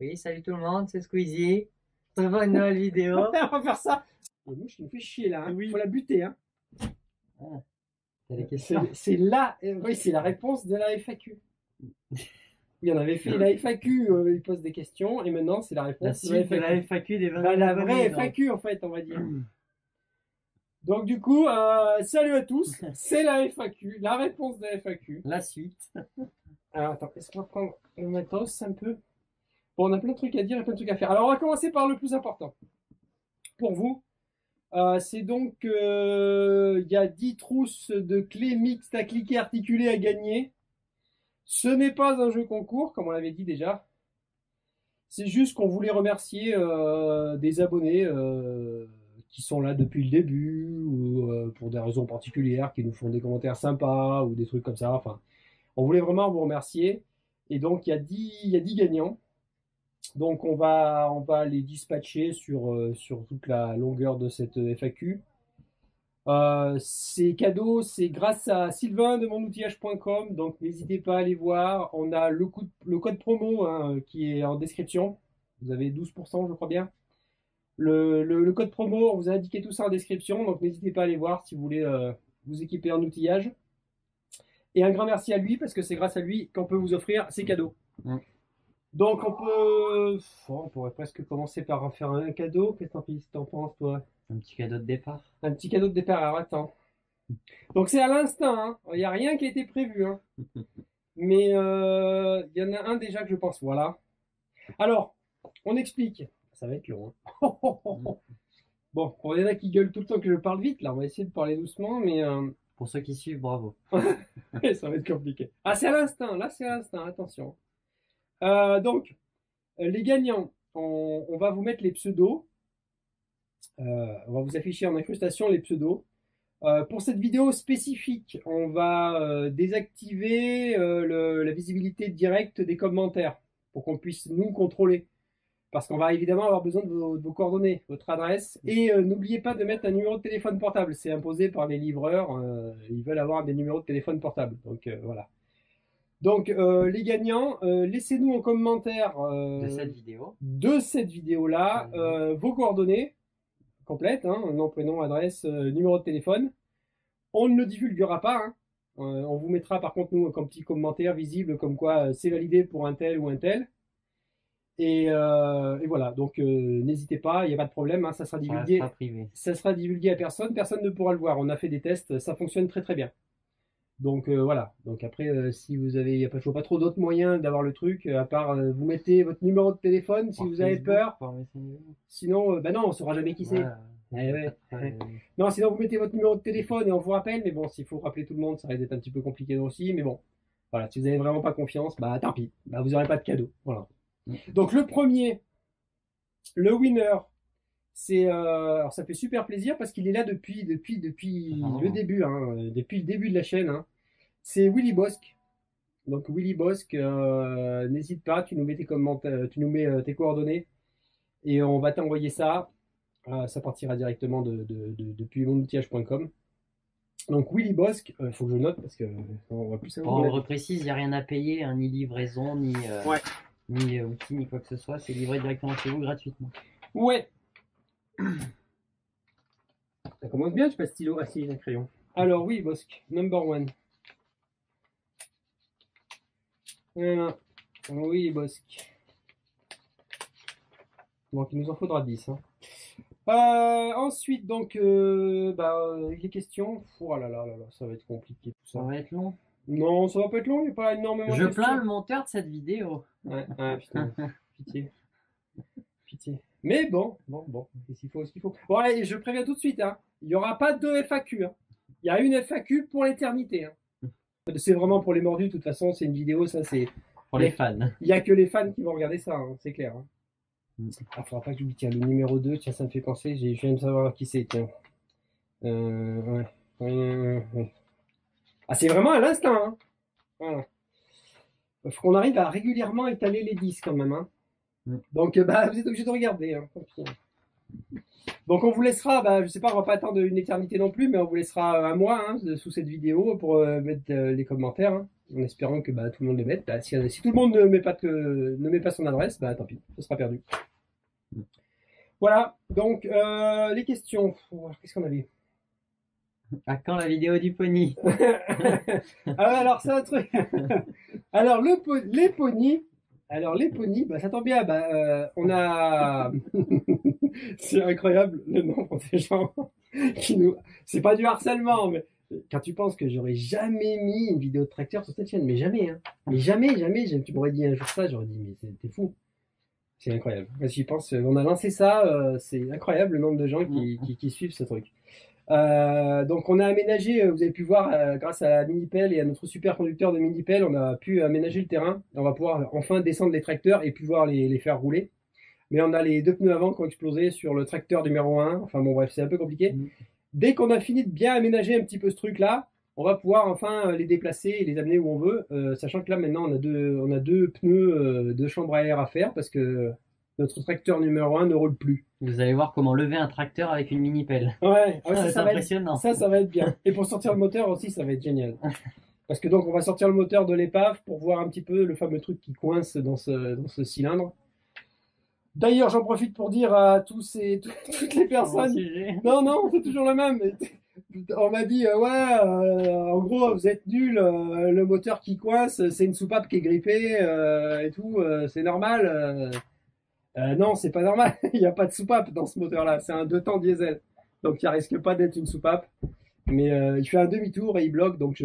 Oui, salut tout le monde, c'est Squeezie. On se voit une nouvelle vidéo. On va faire ça. La mouche qui nous fait chier là. Hein. Oui. Faut la buter. Hein. Ah, t'as des questions? C'est la, oui, c'est la réponse de la FAQ. Il en avait fait la FAQ, il pose des questions et maintenant c'est la La réponse suite de la FAQ des 20 Bah, la abonnés, vraie donc. FAQ en fait, on va dire. Donc du coup, salut à tous. C'est la FAQ, la réponse de la FAQ. La suite. Alors attends, est-ce qu'on va prendre le matos un peu? Bon, on a plein de trucs à dire et plein de trucs à faire. Alors on va commencer par le plus important. Pour vous, c'est donc il y a 10 trousses de clés mixtes à cliquer articulées à gagner. Ce n'est pas un jeu concours, comme on l'avait dit déjà. C'est juste qu'on voulait remercier des abonnés qui sont là depuis le début ou pour des raisons particulières, qui nous font des commentaires sympas ou des trucs comme ça. Enfin, on voulait vraiment vous remercier. Et donc, il y a 10 gagnants. Donc, on va les dispatcher sur toute la longueur de cette FAQ. Ces cadeaux, c'est grâce à Sylvain de monoutillage.com, donc n'hésitez pas à aller voir. On a le code promo hein, qui est en description. Vous avez 12%, je crois bien. Le code promo, on vous a indiqué tout ça en description, donc n'hésitez pas à aller voir si vous voulez vous équiper en outillage. Et un grand merci à lui, parce que c'est grâce à lui qu'on peut vous offrir ces cadeaux. Donc on pourrait presque commencer par en faire un cadeau. Qu'est-ce que t'en penses, toi? Un petit cadeau de départ. Un petit cadeau de départ, alors attends. Donc c'est à l'instinct, hein. Il n'y a rien qui a été prévu. Hein. Mais il y en a un déjà que je pense. Voilà. Alors, on explique. Ça va être long. Hein. Bon, pour les gens qui gueulent tout le temps que je parle vite, là, on va essayer de parler doucement, mais Pour ceux qui suivent, bravo. ça va être compliqué. Ah, c'est à l'instinct. Là, c'est à l'instinct. Attention. Donc, les gagnants, on va vous mettre les pseudos. On va vous afficher en incrustation les pseudos. Pour cette vidéo spécifique, on va désactiver la visibilité directe des commentaires pour qu'on puisse nous contrôler. Parce qu'on va évidemment avoir besoin de vos coordonnées, votre adresse. Et n'oubliez pas de mettre un numéro de téléphone portable. C'est imposé par les livreurs. Ils veulent avoir des numéros de téléphone portable. Donc voilà. Donc les gagnants, laissez-nous en commentaire de cette vidéo-là vos coordonnées complètes, hein, nom, prénom, adresse, numéro de téléphone. On ne le divulguera pas. Hein. On vous mettra par contre nous comme petit commentaire visible comme quoi c'est validé pour un tel ou un tel. Et voilà, donc n'hésitez pas, il n'y a pas de problème, hein, ça sera divulgué. Ça sera divulgué à personne, personne ne pourra le voir. On a fait des tests, ça fonctionne très très bien. Donc voilà, donc après si vous avez, il n'y a pas trop d'autres moyens d'avoir le truc, à part vous mettez votre numéro de téléphone si vous avez peur. Sinon, bah non, on ne saura jamais qui c'est. Non, sinon vous mettez votre numéro de téléphone et on vous rappelle, mais bon, s'il faut rappeler tout le monde, ça risque d'être un petit peu compliqué aussi, mais bon, voilà, si vous n'avez vraiment pas confiance, bah tant pis, bah, vous n'aurez pas de cadeau. Voilà. Donc le premier, le winner, c'est alors ça fait super plaisir parce qu'il est là depuis le début, hein, depuis le début de la chaîne. Hein. C'est Willy Bosque. Donc Willy Bosque, n'hésite pas, tu nous mets tes coordonnées et on va t'envoyer ça. Ça partira directement depuis monoutillage.com. Donc Willy Bosque, faut que je note parce que on va plus savoir. On reprécise, il n'y a rien à payer, hein, ni livraison, ni outil, ni quoi que ce soit. C'est livré directement chez vous gratuitement. Ouais. Ça commence bien, je passe stylo. Ah si, j'ai un crayon. Alors oui, Bosque, number one. Voilà. Oui, Bosque. Donc il nous en faudra 10. Hein. Ensuite, donc, les questions. Oh là là là là, ça va être compliqué tout ça. Ça va être long. Non, ça va pas être long, il n'y a pas énormément de questions. Je plains le monteur de cette vidéo. Ouais, putain. Pitié. Pitié. Mais bon, qu'est-ce qu'il faut, Bon, allez, je préviens tout de suite, hein. Il n'y aura pas de FAQ. Hein. Il y a une FAQ pour l'éternité. Hein. C'est vraiment pour les mordus, de toute façon, c'est une vidéo, ça c'est. Pour les fans. Il n'y a que les fans qui vont regarder ça, hein, c'est clair. Hein. Ah, faudra pas que j'oublie, tiens, le numéro 2, tiens, ça me fait penser, je viens de savoir qui c'est, tiens. Ouais. Ah, c'est vraiment à l'instinct, hein. Voilà. Faut qu'on arrive à régulièrement étaler les 10 quand même, hein. Donc, vous êtes obligé de regarder, hein. Donc, on vous laissera, je sais pas, on va pas attendre une éternité non plus, mais on vous laissera un mois, hein, sous cette vidéo pour mettre les commentaires, hein. en espérant que bah, tout le monde le mette. Bah, si tout le monde ne met pas son adresse, bah tant pis, ce sera perdu. Voilà, donc les questions. Qu'est-ce qu'on avait? À quand la vidéo du pony? Alors c'est un truc. Alors les ponies. Alors les ponies, bah, ça tombe bien. Bah, on a. C'est incroyable le nombre de gens qui nous. C'est pas du harcèlement, mais quand tu penses que j'aurais jamais mis une vidéo de tracteur sur cette chaîne, mais jamais, hein. Mais jamais. Tu m'aurais dit un jour ça, j'aurais dit mais t'es fou. C'est incroyable. Quand j'y pense, on a lancé ça, c'est incroyable le nombre de gens qui suivent ce truc. Donc on a aménagé, vous avez pu voir, grâce à la Minipelle et à notre super conducteur de Minipelle, on a pu aménager le terrain. On va pouvoir enfin descendre les tracteurs et pouvoir les faire rouler. Mais on a les 2 pneus avant qui ont explosé sur le tracteur numéro 1. Enfin bon bref, c'est un peu compliqué. Dès qu'on a fini de bien aménager un petit peu ce truc-là, on va pouvoir enfin les déplacer et les amener où on veut, sachant que là maintenant on a deux pneus de chambre à air à faire parce que notre tracteur numéro 1 ne roule plus. Vous allez voir comment lever un tracteur avec une mini-pelle. Ouais, c'est impressionnant. Ça va être bien. Et pour sortir le moteur aussi, ça va être génial. Parce que donc on va sortir le moteur de l'épave pour voir un petit peu le fameux truc qui coince dans ce cylindre. D'ailleurs, j'en profite pour dire à toutes les personnes. Non, c'est toujours le même. On m'a dit, en gros, vous êtes nuls, le moteur qui coince, c'est une soupape qui est grippée et tout, c'est normal. Non, c'est pas normal. Il n'y a pas de soupape dans ce moteur-là. C'est un 2 temps diesel. Donc, il risque pas d'être une soupape. Mais il fait un demi-tour et il bloque. Donc,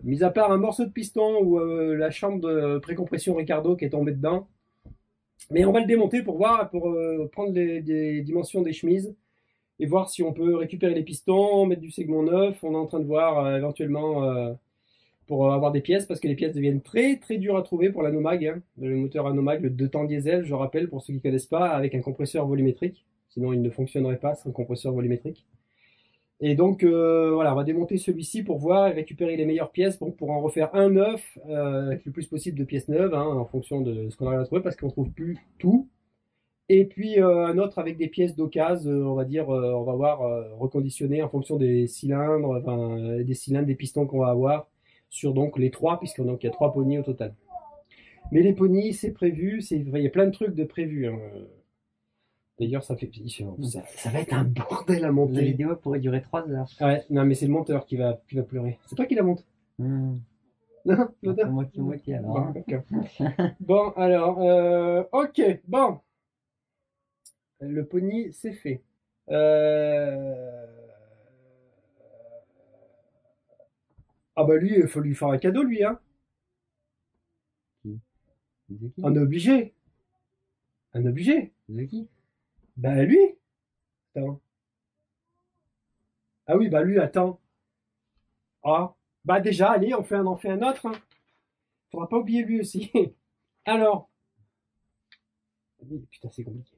mis à part un morceau de piston ou la chambre de précompression Ricardo qui est tombée dedans. Mais on va le démonter pour voir, pour prendre des dimensions des chemises et voir si on peut récupérer les pistons, mettre du segment neuf. On est en train de voir éventuellement pour avoir des pièces, parce que les pièces deviennent très très dures à trouver pour la Nomag, hein. Le moteur à Nomag, le 2 temps diesel, je rappelle pour ceux qui ne connaissent pas, avec un compresseur volumétrique. Sinon il ne fonctionnerait pas sans compresseur volumétrique. Et donc voilà, on va démonter celui-ci pour voir et récupérer les meilleures pièces pour en refaire un neuf avec le plus possible de pièces neuves, hein, en fonction de ce qu'on arrive à trouver, parce qu'on ne trouve plus tout. Et puis un autre avec des pièces d'occasion, on va dire, on va voir reconditionner en fonction des cylindres, des pistons qu'on va avoir sur donc les 3, puisqu'il y a 3 ponies au total. Mais les ponies, c'est prévu, il y a plein de trucs de prévu, hein. D'ailleurs, ça va être un bordel à monter. La vidéo pourrait durer 3 heures. Ouais, non, mais c'est le monteur qui va pleurer. C'est toi qui la monte. Non, moitié alors. Bon, alors, ok, bon. Le pony, c'est fait. Ah bah lui, il faut lui faire un cadeau, lui, hein. Un obligé. Un obligé. De qui? Bah lui. Attends. Ah oui, bah lui, attends. Ah, bah déjà, allez, on en fait un autre, hein. Faudra pas oublier lui aussi. Alors. Putain, c'est compliqué.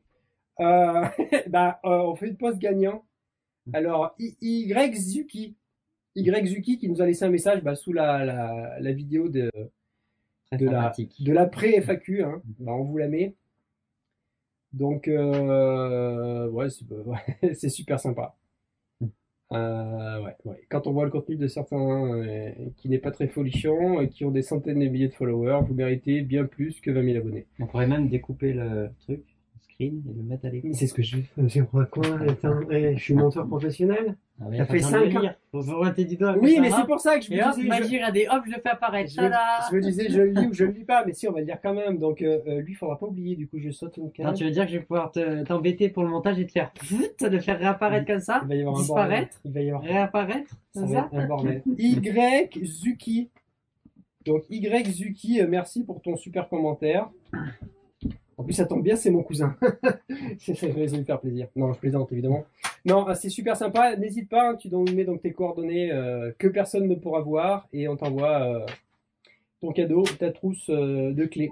On fait une pause gagnant. Alors, YZuki qui nous a laissé un message sous la vidéo de la pré-FAQ, hein. On vous la met. Donc, ouais, c'est super sympa. Ouais. Quand on voit le contenu de certains qui n'est pas très folichon et qui ont des centaines de milliers de followers, vous méritez bien plus que 20 000 abonnés. On pourrait même découper le truc, le screen, et le mettre à l'écran. C'est ce que je fais. J'ai quoi? Attends, je suis monteur professionnel. Ça fait 5 ans. Oui, mais c'est pour ça que je me disais. Hop, je le fais apparaître. Je me disais, je le lis ou je le lis pas, mais si, on va le dire quand même. Donc, lui, faudra pas oublier. Du coup, je saute une case. Tu veux dire que je vais pouvoir t'embêter pour le montage et te faire le faire réapparaître comme ça, il va y avoir disparaître, il va y avoir réapparaître, ça va être un bordel. YZuki. Donc, YZuki, merci pour ton super commentaire. En plus, ça tombe bien, c'est mon cousin. Ça va me faire plaisir. Non, je plaisante, évidemment. Non, c'est super sympa. N'hésite pas, tu mets donc tes coordonnées que personne ne pourra voir et on t'envoie ton cadeau, ta trousse de clés.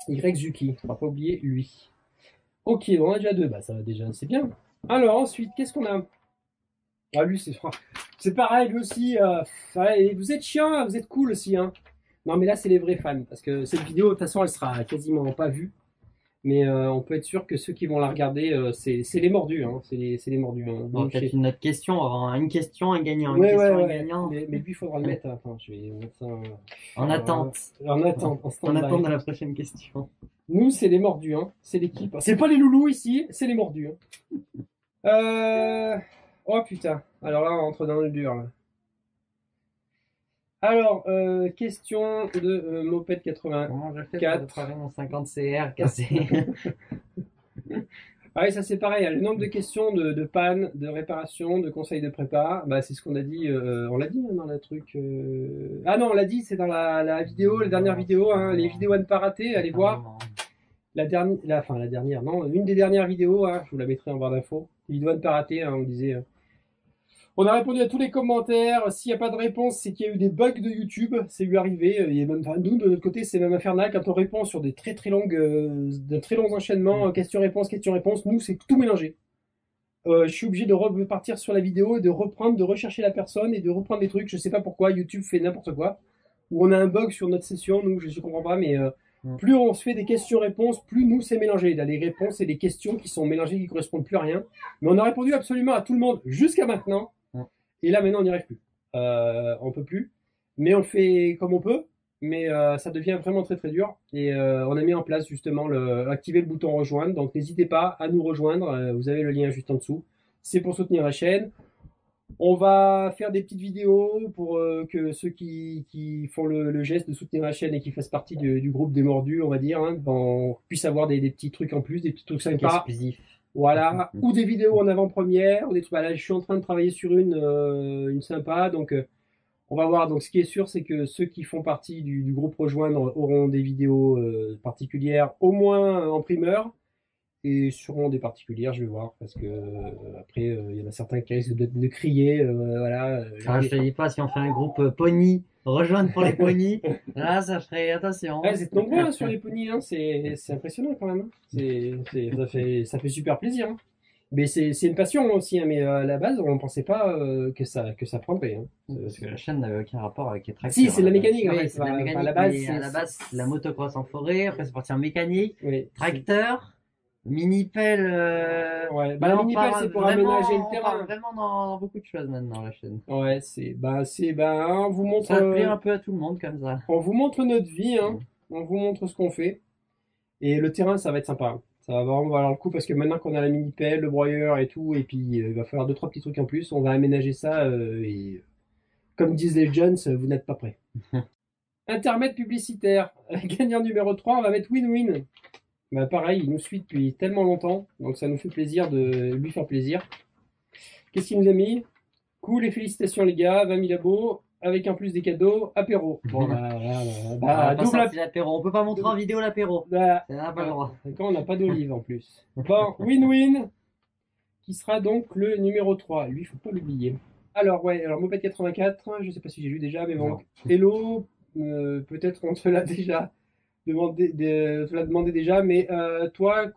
YZuki, on va pas oublier lui. Ok, on a déjà 2. Ça va déjà, c'est bien. Alors, ensuite, qu'est-ce qu'on a? Ah, lui, c'est pareil, lui aussi. Vous êtes chiant, vous êtes cool aussi, hein. Non, mais là, c'est les vrais fans. Parce que cette vidéo, de toute façon, elle sera quasiment pas vue. Mais on peut être sûr que ceux qui vont la regarder, c'est les mordus, hein. C'est les mordus, hein. On va peut-être une autre question, on va avoir une question, un gagnant, une Ouais, question, ouais, un ouais. gagnant. Mais lui, il faudra le mettre. Attends, je vais mettre ça En attente. en attente, en En stand-by. attente de la prochaine question. Nous, c'est les mordus, hein. C'est l'équipe. C'est pas les loulous ici, c'est les mordus, hein. Oh putain. Alors là, on entre dans le dur, là. Alors, question de Moped 80. Comment je fais pour réparer mon 50 CR cassé? Ah oui, ça c'est pareil, hein. Le nombre de questions de panne, de réparation, de conseils de prépa, bah, c'est ce qu'on a dit, on l'a dit hein, dans le truc. Ah non, on l'a dit, c'est dans la vidéo, la dernière vidéo, hein, les vidéos à ne pas rater, allez voir. La dernière, non, une des dernières vidéos, hein, je vous la mettrai en barre d'infos. Les vidéos à ne pas rater, hein, on disait. On a répondu à tous les commentaires. S'il n'y a pas de réponse, c'est qu'il y a eu des bugs de YouTube. C'est lui arrivé. Il y a même, enfin, nous, de notre côté, c'est même infernal. Quand on répond sur des très longs enchaînements, question-réponse, question-réponse, nous, c'est tout mélangé. Je suis obligé de repartir sur la vidéo, de reprendre, de rechercher la personne et de reprendre des trucs. Je sais pas pourquoi. YouTube fait n'importe quoi. Ou on a un bug sur notre session. Nous, je ne comprends pas, mais plus on se fait des questions-réponses, plus nous, c'est mélangé. Il y a des réponses et des questions qui sont mélangées, qui correspondent plus à rien. Mais on a répondu absolument à tout le monde jusqu'à maintenant. Et là, maintenant, on n'y arrive plus. On peut plus. Mais on le fait comme on peut. Mais ça devient vraiment très très dur. Et on a mis en place justement activer le bouton rejoindre. Donc n'hésitez pas à nous rejoindre. Vous avez le lien juste en dessous. C'est pour soutenir la chaîne. On va faire des petites vidéos pour que ceux qui font le geste de soutenir la chaîne et qui fassent partie du groupe des mordus, on va dire, hein, on puisse avoir des petits trucs en plus, des petits trucs sympas. Exclusifs. Voilà, ou des vidéos en avant-première, ou des trucs. Là, je suis en train de travailler sur une sympa, donc on va voir. Donc, ce qui est sûr, c'est que ceux qui font partie du groupe rejoindre auront des vidéos particulières, au moins en primeur, et sûrement des particulières. Je vais voir, parce que après, il y en a certains qui risquent de crier, voilà. Je te dis pas, si on fait un groupe pony, rejoindre pour les ponies, là, ça ferait attention. Ouais, vous êtes nombreux hein, sur les ponies, hein. C'est impressionnant quand même. Hein. Ça fait super plaisir. Hein. Mais c'est une passion aussi, hein, mais à la base, on ne pensait pas que ça prendrait. Hein. Parce que la chaîne n'avait aucun rapport avec les tracteurs. Si, c'est de la mécanique. Oui, En fait. c'est de la mécanique. À la base, la motocross en forêt, après c'est parti en mécanique, oui, tracteur, mini-pelle. Ouais, bah, la mini-pelle, c'est pour aménager le terrain. On parle vraiment dans beaucoup de choses maintenant, la chaîne. Ouais, on vous montre. Ça plaît un peu à tout le monde comme ça. On vous montre notre vie, hein. On vous montre ce qu'on fait. Et le terrain, ça va être sympa. Ça va vraiment valoir le coup parce que maintenant qu'on a la mini-pelle, le broyeur et tout, et puis il va falloir 2-3 petits trucs en plus, on va aménager ça et comme disent les jeunes, vous n'êtes pas prêts. Intermède publicitaire. Gagnant numéro 3, on va mettre win-win. Bah pareil, il nous suit depuis tellement longtemps, donc ça nous fait plaisir de lui faire plaisir. Qu'est-ce qu'il nous a mis? Cool et félicitations les gars, 20 000 abos, avec en plus des cadeaux, apéro. Bon double apéro. On peut pas montrer en vidéo l'apéro. On n'a pas le droit. D'accord, on n'a pas d'olive en plus. Bon, win-win, qui sera donc le numéro 3. Lui, il faut pas l'oublier. Alors Moped 84, je sais pas si j'ai lu déjà, mais bon. Hello, peut-être on te l'a déjà demandé déjà, mais toi,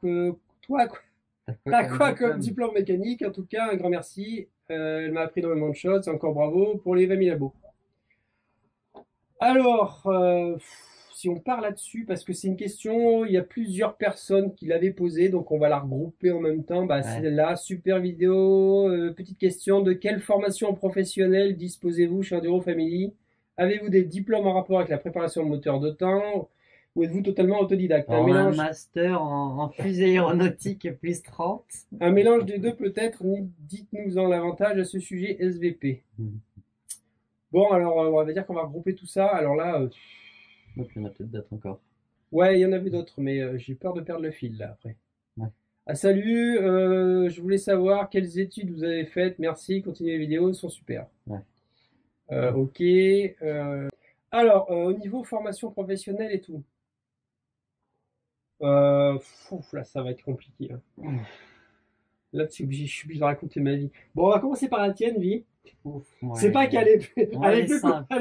t'as quoi comme diplôme mécanique? En tout cas, un grand merci. Elle m'a appris énormément de choses. Encore bravo pour les 20 000 abos. Alors, si on part là-dessus, parce que c'est une question, il y a plusieurs personnes qui l'avaient posée, donc on va la regrouper en même temps. Bah, celle-là, super vidéo. Petite question, de quelle formation professionnelle disposez-vous chez Enduro Family? Avez-vous des diplômes en rapport avec la préparation de moteur de temps? Ou êtes-vous totalement autodidacte? Un master en fusée aéronautique plus 30. Un mélange des deux peut-être. Dites-nous-en l'avantage à ce sujet SVP. Bon, alors on va dire qu'on va regrouper tout ça. Alors là... il y en a peut-être d'autres encore. Ouais, il y en avait d'autres, mais j'ai peur de perdre le fil là après. Ouais. Ah salut, je voulais savoir quelles études vous avez faites. Merci, continuez les vidéos, elles sont super. Ouais. Ok. Alors, au niveau formation professionnelle et tout. Là, ça va être compliqué. Hein. Là, je suis obligé de raconter ma vie. Bon, on va commencer par la tienne, vie. C'est pas qu'elle est, elle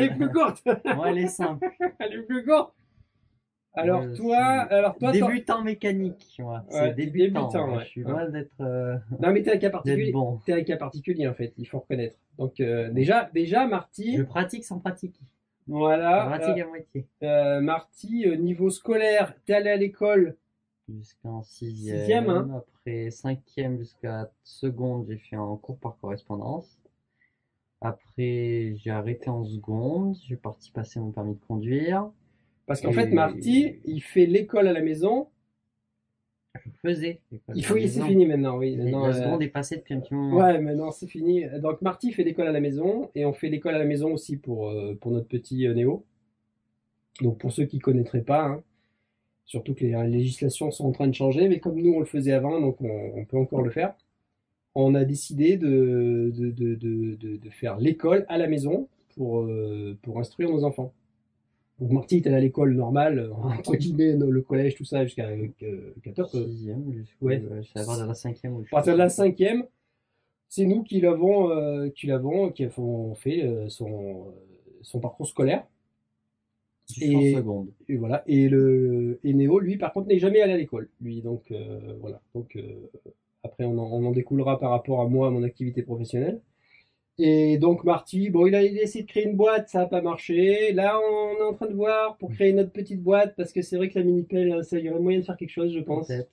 est plus courte. Moi, elle est simple. Elle est plus courte. Alors toi, débutant mécanique, moi. C'est débutant. Ouais. Je suis loin d'être. Non, mais t'es un cas particulier. Bon. T'es un cas particulier en fait. Il faut reconnaître. Donc déjà, Marty. Je pratique sans pratiquer. Voilà. Je pratique à moitié. Marty, niveau scolaire, t'es allé à l'école jusqu'en Sixième, hein. Après cinquième jusqu'à seconde, j'ai fait un cours par correspondance. Après, j'ai arrêté en seconde. Je suis parti passer mon permis de conduire. Parce qu'en fait, Marty, il fait l'école à la maison. Je faisais l'école à la C'est maison. fini maintenant, oui. Maintenant, La seconde est passée depuis un petit moment. ouais, maintenant c'est fini. Donc Marty fait l'école à la maison et on fait l'école à la maison aussi pour notre petit Néo. Donc pour ceux qui ne connaîtraient pas, hein, surtout que les législations sont en train de changer, mais comme nous on le faisait avant, donc on peut encore le faire. On a décidé de faire l'école à la maison pour instruire nos enfants. Donc Marty est allé à l'école normale, entre guillemets, le collège, tout ça, jusqu'à 14. Sixième, Ouais. c'est à partir de la cinquième. À partir de la cinquième, c'est nous qui avons fait son parcours scolaire. Jusqu'en seconde. Et voilà. Et Néo, lui, par contre, n'est jamais allé à l'école. Lui, donc voilà. Donc après, on en découlera par rapport à moi, à mon activité professionnelle. Et donc Marty, bon, il a essayé de créer une boîte, ça n'a pas marché. Là, on est en train de voir pour créer notre petite boîte, parce que c'est vrai que la Minipelle, ça y aurait moyen de faire quelque chose, je pense. Peut-être.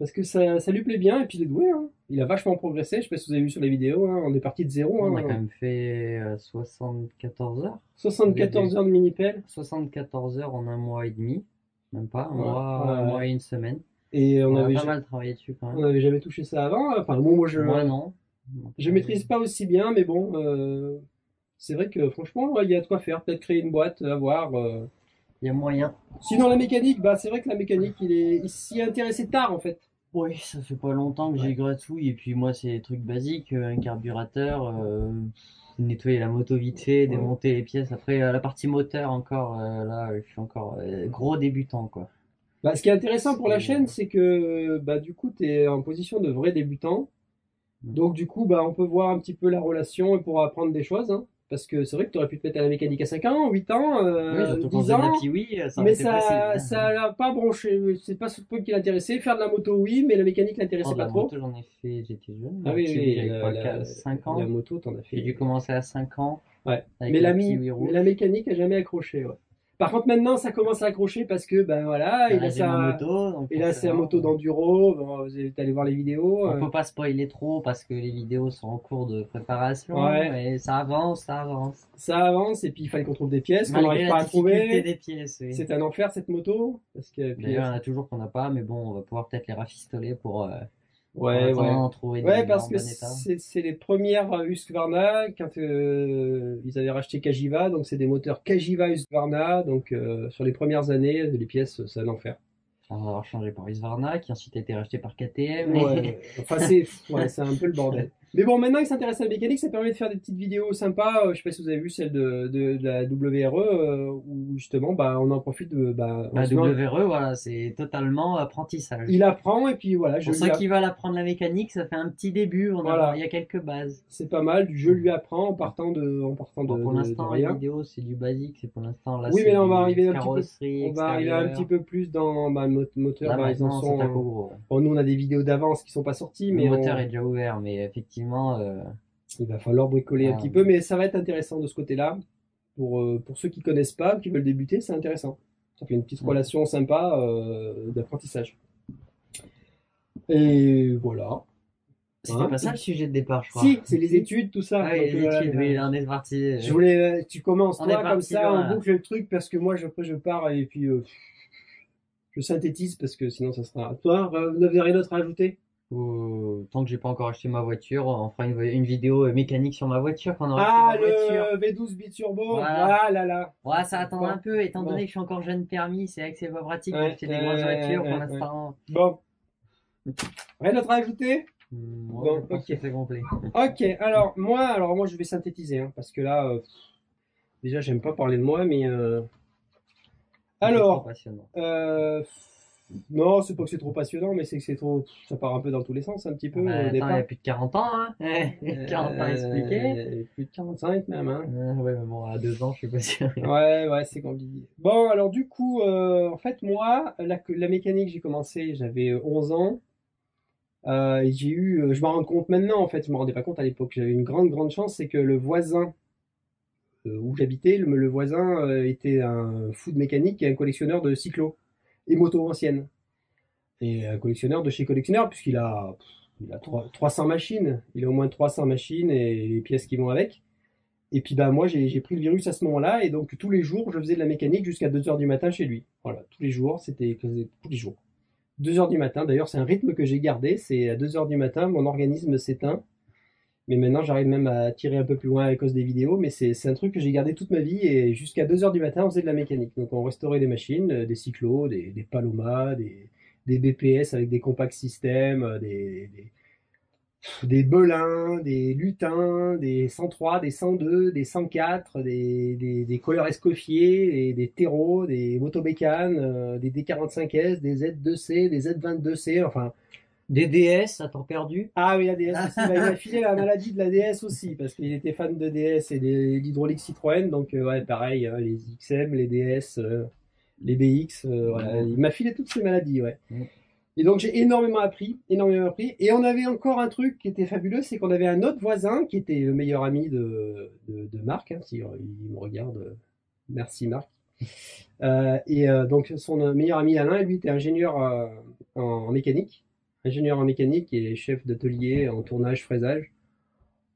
Parce que ça lui plaît bien, et puis il est doué, hein. Il a vachement progressé, je sais pas si vous avez vu sur les vidéos, hein. On est parti de zéro. On hein. a quand même fait 74 heures. 74 heures de Minipelle. 74 heures en un mois et demi. Même pas, un Ouais. mois et une semaine. Et on a pas mal travaillé dessus quand on même. n'avait jamais touché ça avant. Enfin, bon, Moi non. Je maîtrise pas aussi bien, mais bon, c'est vrai que franchement, il y a de quoi faire. Peut-être créer une boîte, à voir. Il y a moyen. Sinon, la mécanique, bah, c'est vrai que la mécanique, il s'y est intéressé tard en fait. Oui, ça fait pas longtemps que j'ai gratouille. Et puis moi, c'est des trucs basiques, un carburateur, nettoyer la moto vite fait, démonter les pièces. Après, la partie moteur encore, là, je suis encore gros débutant, quoi. Bah, ce qui est intéressant pour la chaîne, c'est que bah, du coup, tu es en position de vrai débutant. Donc, du coup, bah, on peut voir un petit peu la relation et pour apprendre des choses. Hein. Parce que c'est vrai que tu aurais pu te mettre à la mécanique à 5 ans, 8 ans, oui, surtout 10 ans. Mais ça l'a pas branché. C'est pas ce truc qui l'intéressait. Faire de la moto, oui, mais la mécanique l'intéressait pas trop. La moto, j'en ai fait, j'étais jeune. Ah oui, j'avais 5 ans. La moto, t'en as fait. J'ai dû commencer à 5 ans. Ouais. Mais la mécanique a jamais accroché. Ouais. Par contre, maintenant, ça commence à accrocher parce que, ben voilà, il a sa moto d'enduro. Bon, vous êtes allé voir les vidéos. On peut pas spoiler trop parce que les vidéos sont en cours de préparation. Ouais. Mais ça avance. Ça avance et puis il fallait qu'on trouve des pièces qu'on n'arrive pas à trouver. Des pièces, oui. C'est un enfer cette moto. D'ailleurs, il y en a toujours qu'on n'a pas, mais bon, on va pouvoir peut-être les rafistoler pour. Ouais, trouver parce que c'est les premières Husqvarna quand ils avaient racheté Cagiva, donc c'est des moteurs Cagiva Husqvarna, donc sur les premières années, les pièces, c'est un enfer. On va avoir changé par Husqvarna, qui ensuite a été racheté par KTM. Ouais, enfin c'est un peu le bordel. Mais bon, maintenant il s'intéresse à la mécanique, ça permet de faire des petites vidéos sympas. Je sais pas si vous avez vu celle de la WRE, où justement, bah, on en profite de. La WRE, voilà, c'est totalement apprentissage. Il apprend et puis voilà. Pour ceux qui veulent apprendre la mécanique, ça fait un petit début. Il y a quelques bases. C'est pas mal. Je lui apprends en partant de. Pour l'instant, la vidéo, c'est du basique. C'est pour l'instant là. Oui, mais là, on va arriver un petit peu plus dans le moteur. Là, ils en sont gros. Bon, nous, on a des vidéos d'avance qui sont pas sorties, mais le moteur est déjà ouvert, mais effectivement. Il va falloir bricoler un petit peu, mais ça va être intéressant de ce côté-là. Pour ceux qui connaissent pas, qui veulent débuter, c'est intéressant. Ça fait une petite relation sympa d'apprentissage. Et voilà. C'était pas ça le sujet de départ, je crois. Si, c'est les études, tout ça. Ah oui, les études, oui, on est parti. Tu commences toi comme ça, on boucle le truc parce que moi, après, je pars et puis je synthétise parce que sinon, ça sera. Toi, vous n'avez rien d'autre à ajouter? Tant que j'ai pas encore acheté ma voiture, on fera une vidéo mécanique sur ma voiture quand on aura acheté ma voiture. V12 biturbo. Voilà. Ouais, ça attend un peu, étant donné que je suis encore jeune permis, c'est vrai que c'est pas pratique d'acheter des grosses voitures pour l'instant. Bon. Rien d'autre à ajouter? Bon, ok, c'est complet. Ok, alors moi je vais synthétiser, hein, parce que là, déjà j'aime pas parler de moi, mais alors, non, c'est pas que c'est trop passionnant, mais c'est que ça part un peu dans tous les sens, un petit peu. Il y a plus de 40 ans, hein. 40 ans expliqués. Plus de 45 même, hein. Ouais, mais bon, à 2 ans, je suis pas sûr. Ouais, c'est compliqué. Bon, alors du coup, en fait, moi, la mécanique, j'ai commencé, j'avais 11 ans. Et je me rends compte maintenant, en fait, je me rendais pas compte à l'époque. J'avais une grande chance, c'est que le voisin où j'habitais, le voisin était un fou de mécanique et un collectionneur de cyclos et motos anciennes. Et un collectionneur de chez collectionneur, il a 300 machines. Il a au moins 300 machines et les pièces qui vont avec. Et puis bah moi j'ai pris le virus à ce moment-là et donc tous les jours je faisais de la mécanique jusqu'à 2 heures du matin chez lui. Voilà, tous les jours, c'était tous les jours. 2 heures du matin, d'ailleurs c'est un rythme que j'ai gardé, c'est à 2 heures du matin, mon organisme s'éteint. Mais maintenant j'arrive même à tirer un peu plus loin à cause des vidéos, mais c'est un truc que j'ai gardé toute ma vie et jusqu'à 2 heures du matin on faisait de la mécanique. Donc on restaurait des machines, des cyclos, des Paloma, des BPS avec des compact systems, des Belins, des Lutins, des 103, des 102, des 104, des Kohler Escoffier, des Terreau, des Motobécanes, des D45S, des Z2C, des Z22C, enfin. Des DS à temps perdu. Ah oui, la DS aussi. Bah, il m'a filé la maladie de la DS aussi, parce qu'il était fan de DS et de l'hydraulique Citroën, donc ouais, pareil, les XM, les DS, les BX, voilà. Il m'a filé toutes ces maladies, ouais. Et donc j'ai énormément appris, énormément appris. Et on avait encore un truc qui était fabuleux, c'est qu'on avait un autre voisin qui était le meilleur ami de Marc, hein, si il me regarde, merci Marc. Donc son meilleur ami Alain, lui était ingénieur en mécanique, ingénieur en mécanique et chef d'atelier en tournage, fraisage.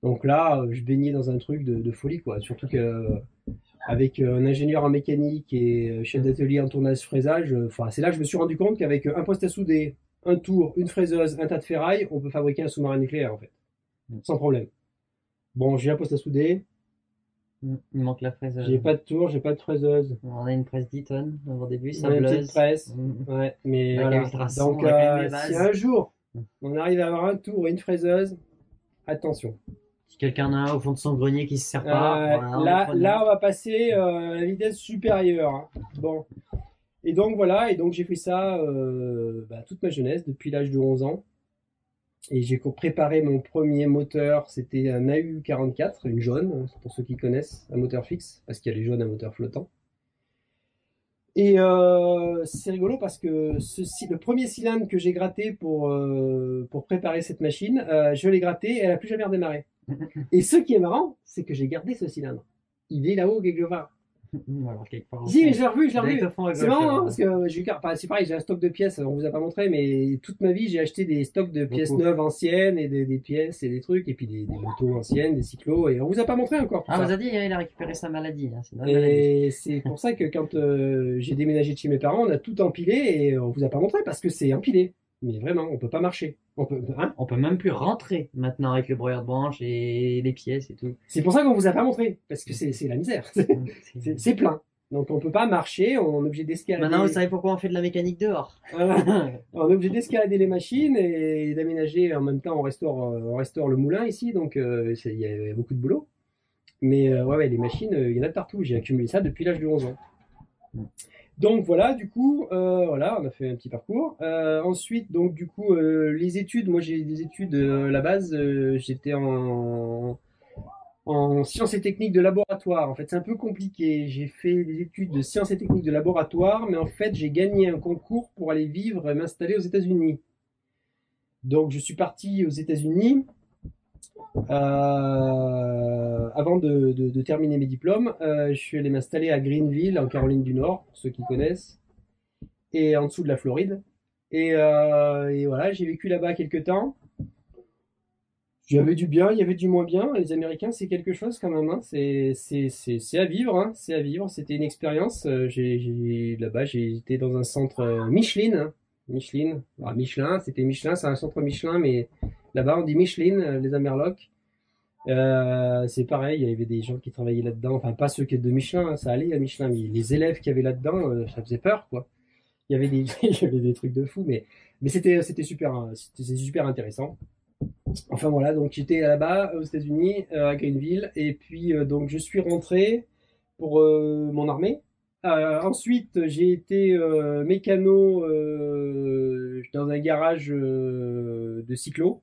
Donc là, je baignais dans un truc de folie, quoi. Surtout que avec un ingénieur en mécanique et chef d'atelier en tournage fraisage, enfin, c'est là que je me suis rendu compte qu'avec un poste à souder, un tour, une fraiseuse, un tas de ferraille, on peut fabriquer un sous-marin nucléaire en fait, sans problème. Bon, j'ai un poste à souder, Il manque la fraise. j'ai pas de tour, j'ai pas de fraiseuse. On a une presse 10 tonnes au début, On a une petite sableuse. presse, ouais, mais Avec voilà. Ultrason, Donc, avec les si bases. un jour on arrive à avoir un tour et une fraiseuse, attention. Si quelqu'un en a un au fond de son grenier qui se sert pas, voilà, on est Là, preneur. on va passer à la vitesse supérieure, hein. Bon. Et donc voilà, et donc j'ai fait ça toute ma jeunesse, depuis l'âge de 11 ans. Et j'ai préparé mon premier moteur, c'était un AU44, une jaune, pour ceux qui connaissent, un moteur fixe, parce qu'il y a les jaunes à moteur flottant. Et c'est rigolo parce que le premier cylindre que j'ai gratté pour préparer cette machine, je l'ai gratté et elle n'a plus jamais redémarré. Et ce qui est marrant, c'est que j'ai gardé ce cylindre. Il est là-haut quelque part. Alors, quelque part au Si, fond. mais je l'ai revu, je l'ai revu. Direct au fond à C'est gauche, marrant, hein, alors. parce que c'est pareil, j'ai un stock de pièces, on vous a pas montré, mais toute ma vie, j'ai acheté des stocks de pièces Beaucoup. neuves anciennes et des pièces et des trucs, et puis des motos anciennes, des cyclos, et on vous a pas montré encore tout Ah, ça. vous a dit, il a récupéré sa maladie. Hein, c'est une maladie. Et c'est pour ça que quand j'ai déménagé de chez mes parents, on a tout empilé et on vous a pas montré parce que c'est empilé. Mais vraiment, on peut pas marcher. Hein. On peut même plus rentrer maintenant avec le broyeur de branches et les pièces et tout. C'est pour ça qu'on vous a pas montré, parce que c'est la misère. C'est plein. Donc on peut pas marcher, on est obligé d'escalader. Maintenant, vous savez pourquoi on fait de la mécanique dehors. Voilà. On est obligé d'escalader les machines et d'aménager. En même temps, on restaure le moulin ici, donc il y a beaucoup de boulot. Mais ouais, les machines, il y en a de partout. J'ai accumulé ça depuis l'âge de 11 ans. Donc voilà, du coup, voilà, on a fait un petit parcours. Ensuite, donc du coup, les études, moi j'ai des études à la base, j'étais en sciences et techniques de laboratoire. En fait, c'est un peu compliqué. J'ai fait des études de sciences et techniques de laboratoire, mais en fait, j'ai gagné un concours pour aller vivre et m'installer aux États-Unis. Donc, je suis parti aux États-Unis avant de terminer mes diplômes. Je suis allé m'installer à Greenville, en Caroline du Nord, pour ceux qui connaissent, et en dessous de la Floride. Et voilà, j'ai vécu là-bas quelques temps. Il y avait du bien, il y avait du moins bien. Les Américains, c'est quelque chose quand même, hein. C'est à vivre, hein. C'est à vivre. C'était une expérience. Là-bas, j'ai été dans un centre Michelin, hein. Michelin. Alors, Michelin, c'était Michelin, c'est un centre Michelin, mais là-bas, on dit Michelin, les Amerlocs. C'est pareil, il y avait des gens qui travaillaient là-dedans. Enfin, pas ceux qui étaient de Michelin, hein, ça allait à Michelin, mais les élèves qui avaient là-dedans, ça faisait peur, quoi. Il y avait des, il y avait des trucs de fou, mais c'était super intéressant. Enfin voilà, donc j'étais là-bas aux États-Unis, à Greenville, et puis donc je suis rentré pour mon armée. Ensuite, j'ai été mécano dans un garage de cyclo.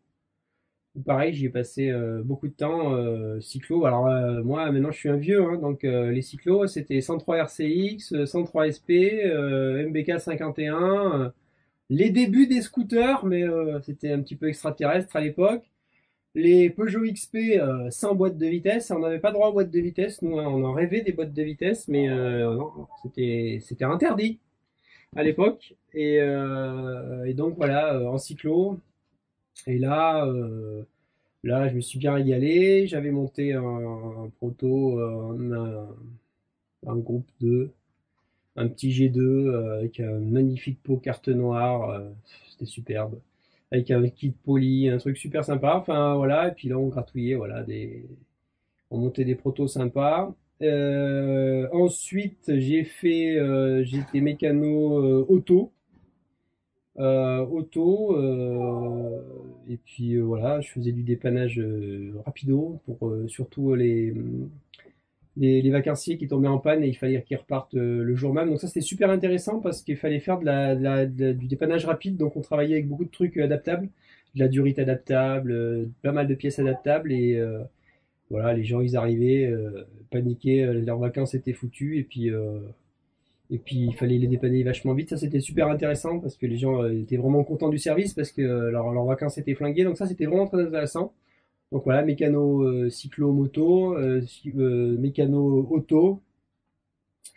Pareil, j'y ai passé beaucoup de temps cyclo. Alors moi, maintenant, je suis un vieux, hein, donc les cyclos, c'était 103 RCX, 103 SP, MBK 51. Les débuts des scooters, mais c'était un petit peu extraterrestre à l'époque. Les Peugeot XP sans boîte de vitesse, on n'avait pas droit aux boîtes de vitesse, nous hein, on en rêvait des boîtes de vitesse, mais non, c'était interdit. à l'époque. Et donc voilà, en cyclo. Et là, je me suis bien régalé. J'avais monté un proto, un groupe 2, un petit G2 avec un magnifique pot carte noire. C'était superbe. Avec un kit poli, un truc super sympa. Enfin voilà, et puis là on gratouillait, voilà, on montait des protos sympas. Ensuite, j'étais mécano auto. Et puis voilà, je faisais du dépannage rapido pour surtout les vacanciers qui tombaient en panne et il fallait qu'ils repartent le jour même. Donc ça c'était super intéressant parce qu'il fallait faire du dépannage rapide. Donc on travaillait avec beaucoup de trucs adaptables, de la durite adaptable, pas mal de pièces adaptables et voilà, les gens ils arrivaient paniqués, leurs vacances étaient foutues et puis il fallait les dépanner vachement vite. Ça c'était super intéressant parce que les gens étaient vraiment contents du service parce que leurs vacances étaient flinguées. Donc ça c'était vraiment très intéressant. Donc voilà, mécano cyclo moto, mécano auto.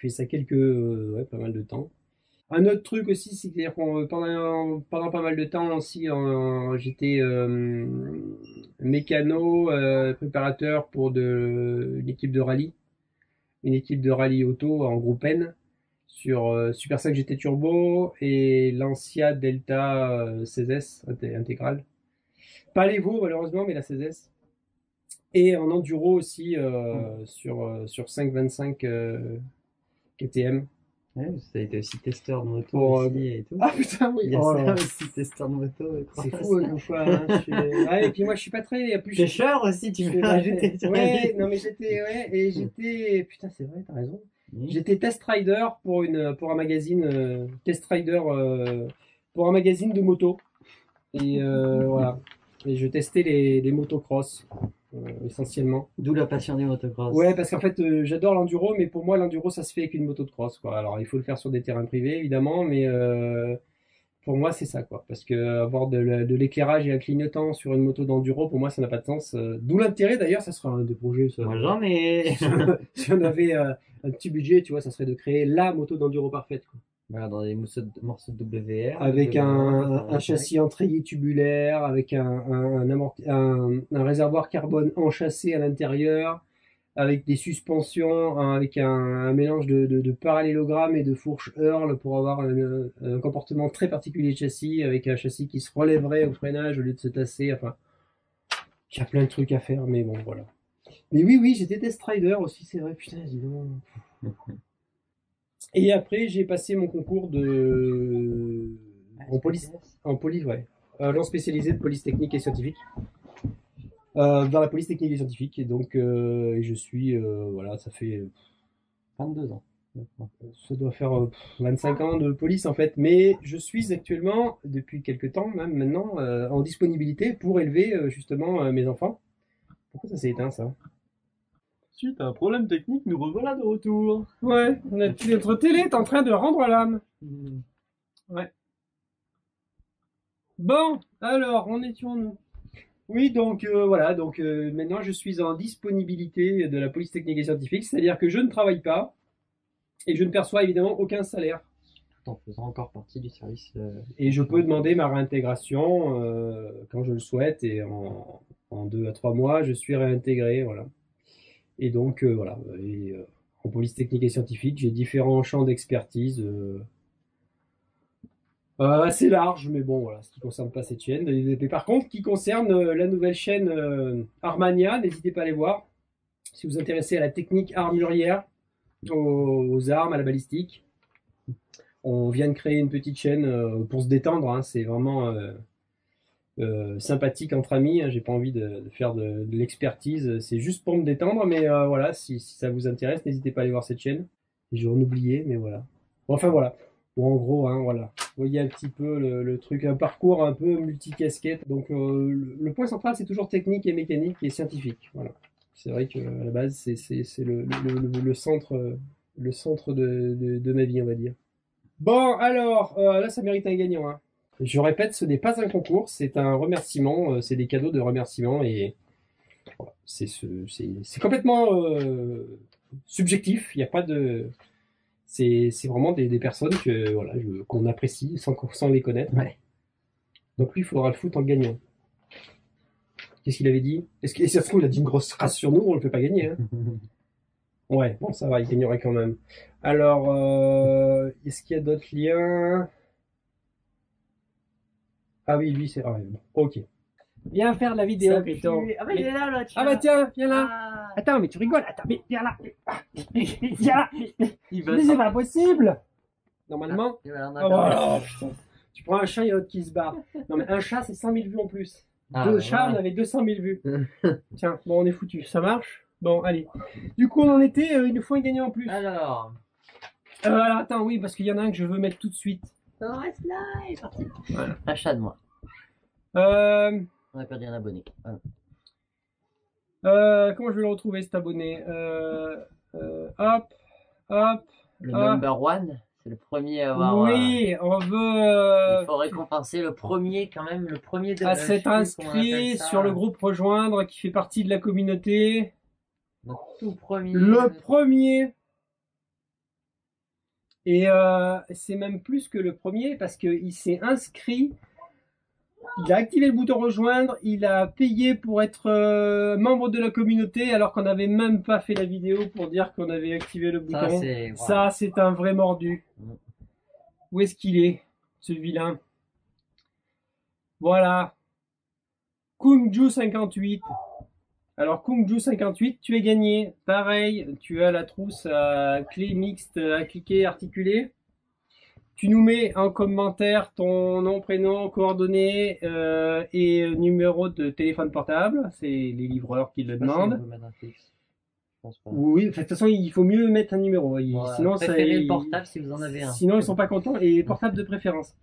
J'ai fait ça ouais, pas mal de temps. Un autre truc aussi, c'est que pendant pas mal de temps aussi, j'étais mécano préparateur pour une équipe de rallye auto en groupe N sur Super 5 GT Turbo et Lancia Delta 16S intégrale. Pas l'Evo malheureusement, mais la 16S. Et en enduro aussi sur 525 KTM. Ouais, ça a été aussi testeur de moto Pour, ici et tout. Ah putain, oui. Il y a Oh ça là là. aussi, testeur de moto. C'est fou comme quoi. Hein. Ouais, et puis moi je suis pas très. Plus, Pêcheur aussi, tu peux bah, rajouter sur la ouais, liste. non mais j'étais. Putain, c'est vrai, t'as raison. Mmh. J'étais test rider pour un magazine test rider pour un magazine de moto. Et voilà. Et je testais les motocross essentiellement. D'où la passion du motocross. Ouais, parce qu'en fait, j'adore l'enduro, mais pour moi, l'enduro, ça se fait avec une moto de cross, quoi. Alors, il faut le faire sur des terrains privés, évidemment, mais pour moi, c'est ça, quoi. Parce que avoir de l'éclairage et un clignotant sur une moto d'enduro, pour moi, ça n'a pas de sens. D'où l'intérêt, d'ailleurs, ça sera un des projets, ça. Moi j'en ai. Si on avait un petit budget, tu vois, ça serait de créer la moto d'enduro parfaite, quoi. Voilà, dans des morceaux de WR. Avec un WR, châssis entrayé tubulaire, avec un réservoir carbone enchâssé à l'intérieur, avec des suspensions, hein, avec un mélange de parallélogramme et de fourche Earl pour avoir un comportement très particulier de châssis, avec un châssis qui se relèverait au freinage au lieu de se tasser. Enfin, il y a plein de trucs à faire, mais bon, voilà. Mais oui, oui, j'étais test rider aussi, c'est vrai, putain, dis donc. Et après, j'ai passé mon concours en police, ouais. Agent spécialisé de police technique et scientifique. Dans la police technique et scientifique. Et donc, je suis, voilà, ça fait 22 ans. ça doit faire 25 ans de police en fait, mais je suis actuellement, depuis quelques temps même maintenant, en disponibilité pour élever justement mes enfants. Pourquoi ça s'est éteint ça? Suite à un problème technique, nous revoilà de retour. Ouais, notre télé est en train de rendre l'âme. Ouais. Bon, alors, en étions-nous? Oui, donc voilà, donc maintenant je suis en disponibilité de la police technique et scientifique, c'est-à-dire que je ne travaille pas et je ne perçois évidemment aucun salaire. Tout en faisant encore partie du service. Et je peux demander ma réintégration quand je le souhaite et en 2 à 3 mois, je suis réintégré, voilà. Et donc voilà, en police technique et scientifique, j'ai différents champs d'expertise assez larges, mais bon, voilà, ce qui ne concerne pas cette chaîne. Mais par contre, qui concerne la nouvelle chaîne Armania, n'hésitez pas à aller voir. Si vous vous intéressez à la technique armurière, aux armes, à la balistique. On vient de créer une petite chaîne pour se détendre, hein, c'est vraiment sympathique entre amis, hein, j'ai pas envie de faire de l'expertise, c'est juste pour me détendre, mais voilà, si ça vous intéresse, n'hésitez pas à aller voir cette chaîne. Et je vais en oublier, mais voilà. Bon, enfin voilà. Bon, en gros, hein, voilà. Vous voyez un petit peu le truc, un parcours un peu multicasquette. Donc le point central, c'est toujours technique et mécanique et scientifique. Voilà. C'est vrai qu'à la base, c'est le centre de ma vie, on va dire. Bon, alors, là, ça mérite un gagnant, hein. Je répète, ce n'est pas un concours, c'est un remerciement, c'est des cadeaux de remerciement et voilà, c'est complètement subjectif. Il n'y a pas de, C'est vraiment des personnes que voilà, qu'on apprécie sans les connaître. Ouais. Donc lui, il faudra le foutre en gagnant. Qu'est-ce qu'il avait dit? Est-ce que ça se trouve, il a dit une grosse race sur nous, on le fait pas gagner. Hein. Ouais, bon, ça va, il gagnerait quand même. Alors, est-ce qu'il y a d'autres liens? Ah oui, lui, c'est... Ah, ouais, bon, ok. Viens faire la vidéo, Griton. Ah bah il est là, là, Ah bah tiens, viens là. Ah. Attends, mais tu rigoles. Attends, mais viens là. Viens là. Il va Mais c'est pas possible. Normalement... Il va en Oh, avoir. voilà, putain. Tu prends un chat, il y a l'autre qui se barre. Non, mais un chat, c'est 100 000 vues en plus. Ah, Deux bah, chats, on voilà. avait 200 000 vues. Tiens, bon, on est foutu. Ça marche? Bon, allez. Du coup, on en était, il nous faut un gagnant en plus. Alors, Alors, attends, oui, parce qu'il y en a un que je veux mettre tout de suite. on reste là, il est parti. Voilà. Un chat de moi. Euh, On a perdu un abonné. Voilà. comment je vais le retrouver, cet abonné? Hop, hop. Le Ah. number one, c'est le premier à avoir. Oui, on veut Il faut récompenser le premier quand même, le premier de. à je sais s'être plus comment on inscrit appelle ça. sur le groupe Rejoindre qui fait partie de la communauté. Le tout premier. Le premier. Et c'est même plus que le premier parce qu'il s'est inscrit, il a activé le bouton rejoindre, il a payé pour être membre de la communauté alors qu'on n'avait même pas fait la vidéo pour dire qu'on avait activé le Ça, bouton. c'est. Wow. Ça, c'est un vrai mordu. Mm. Où est-ce qu'il est, ce vilain? Voilà. Kungju58. Alors, Kungju58, tu es gagné. Pareil, tu as la trousse à clé mixte à cliquer, articulée. Tu nous mets en commentaire ton nom, prénom, coordonnées et numéro de téléphone portable. C'est les livreurs qui le Je sais pas si on demandent. peut mettre un fixe. Je pense pas. Oui, de toute façon, il faut mieux mettre un numéro. Voilà. Sinon, ça, Préférez le portable si vous en avez un. sinon, ils sont pas contents. Et portable de préférence.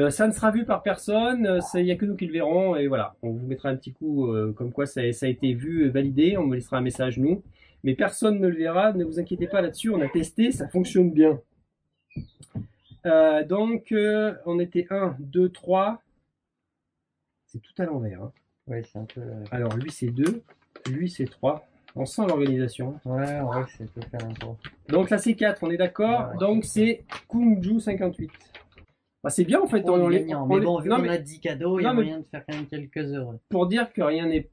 Ça ne sera vu par personne. Il n'y a que nous qui le verrons. Et voilà, on vous mettra un petit coup comme quoi ça a été vu, validé. On vous laissera un message, nous. Mais personne ne le verra. Ne vous inquiétez pas là-dessus. On a testé. Ça fonctionne bien. Donc, on était 1, 2, 3. C'est tout à l'envers. Hein. Ouais, c'est un peu. Alors, lui, c'est 2. Lui, c'est 3. On sent l'organisation. Ouais, ça peut faire un peu. Donc, là, c'est 4. On est d'accord. Ouais, Donc, c'est Kungju58. Bah, c'est bien, en fait. Pour on les les- gagnants. on Mais les- bon, vu non, qu'on mais a 10 cadeaux, il y a non, mais- moyen de faire quand même quelques heureux. pour dire que rien n'est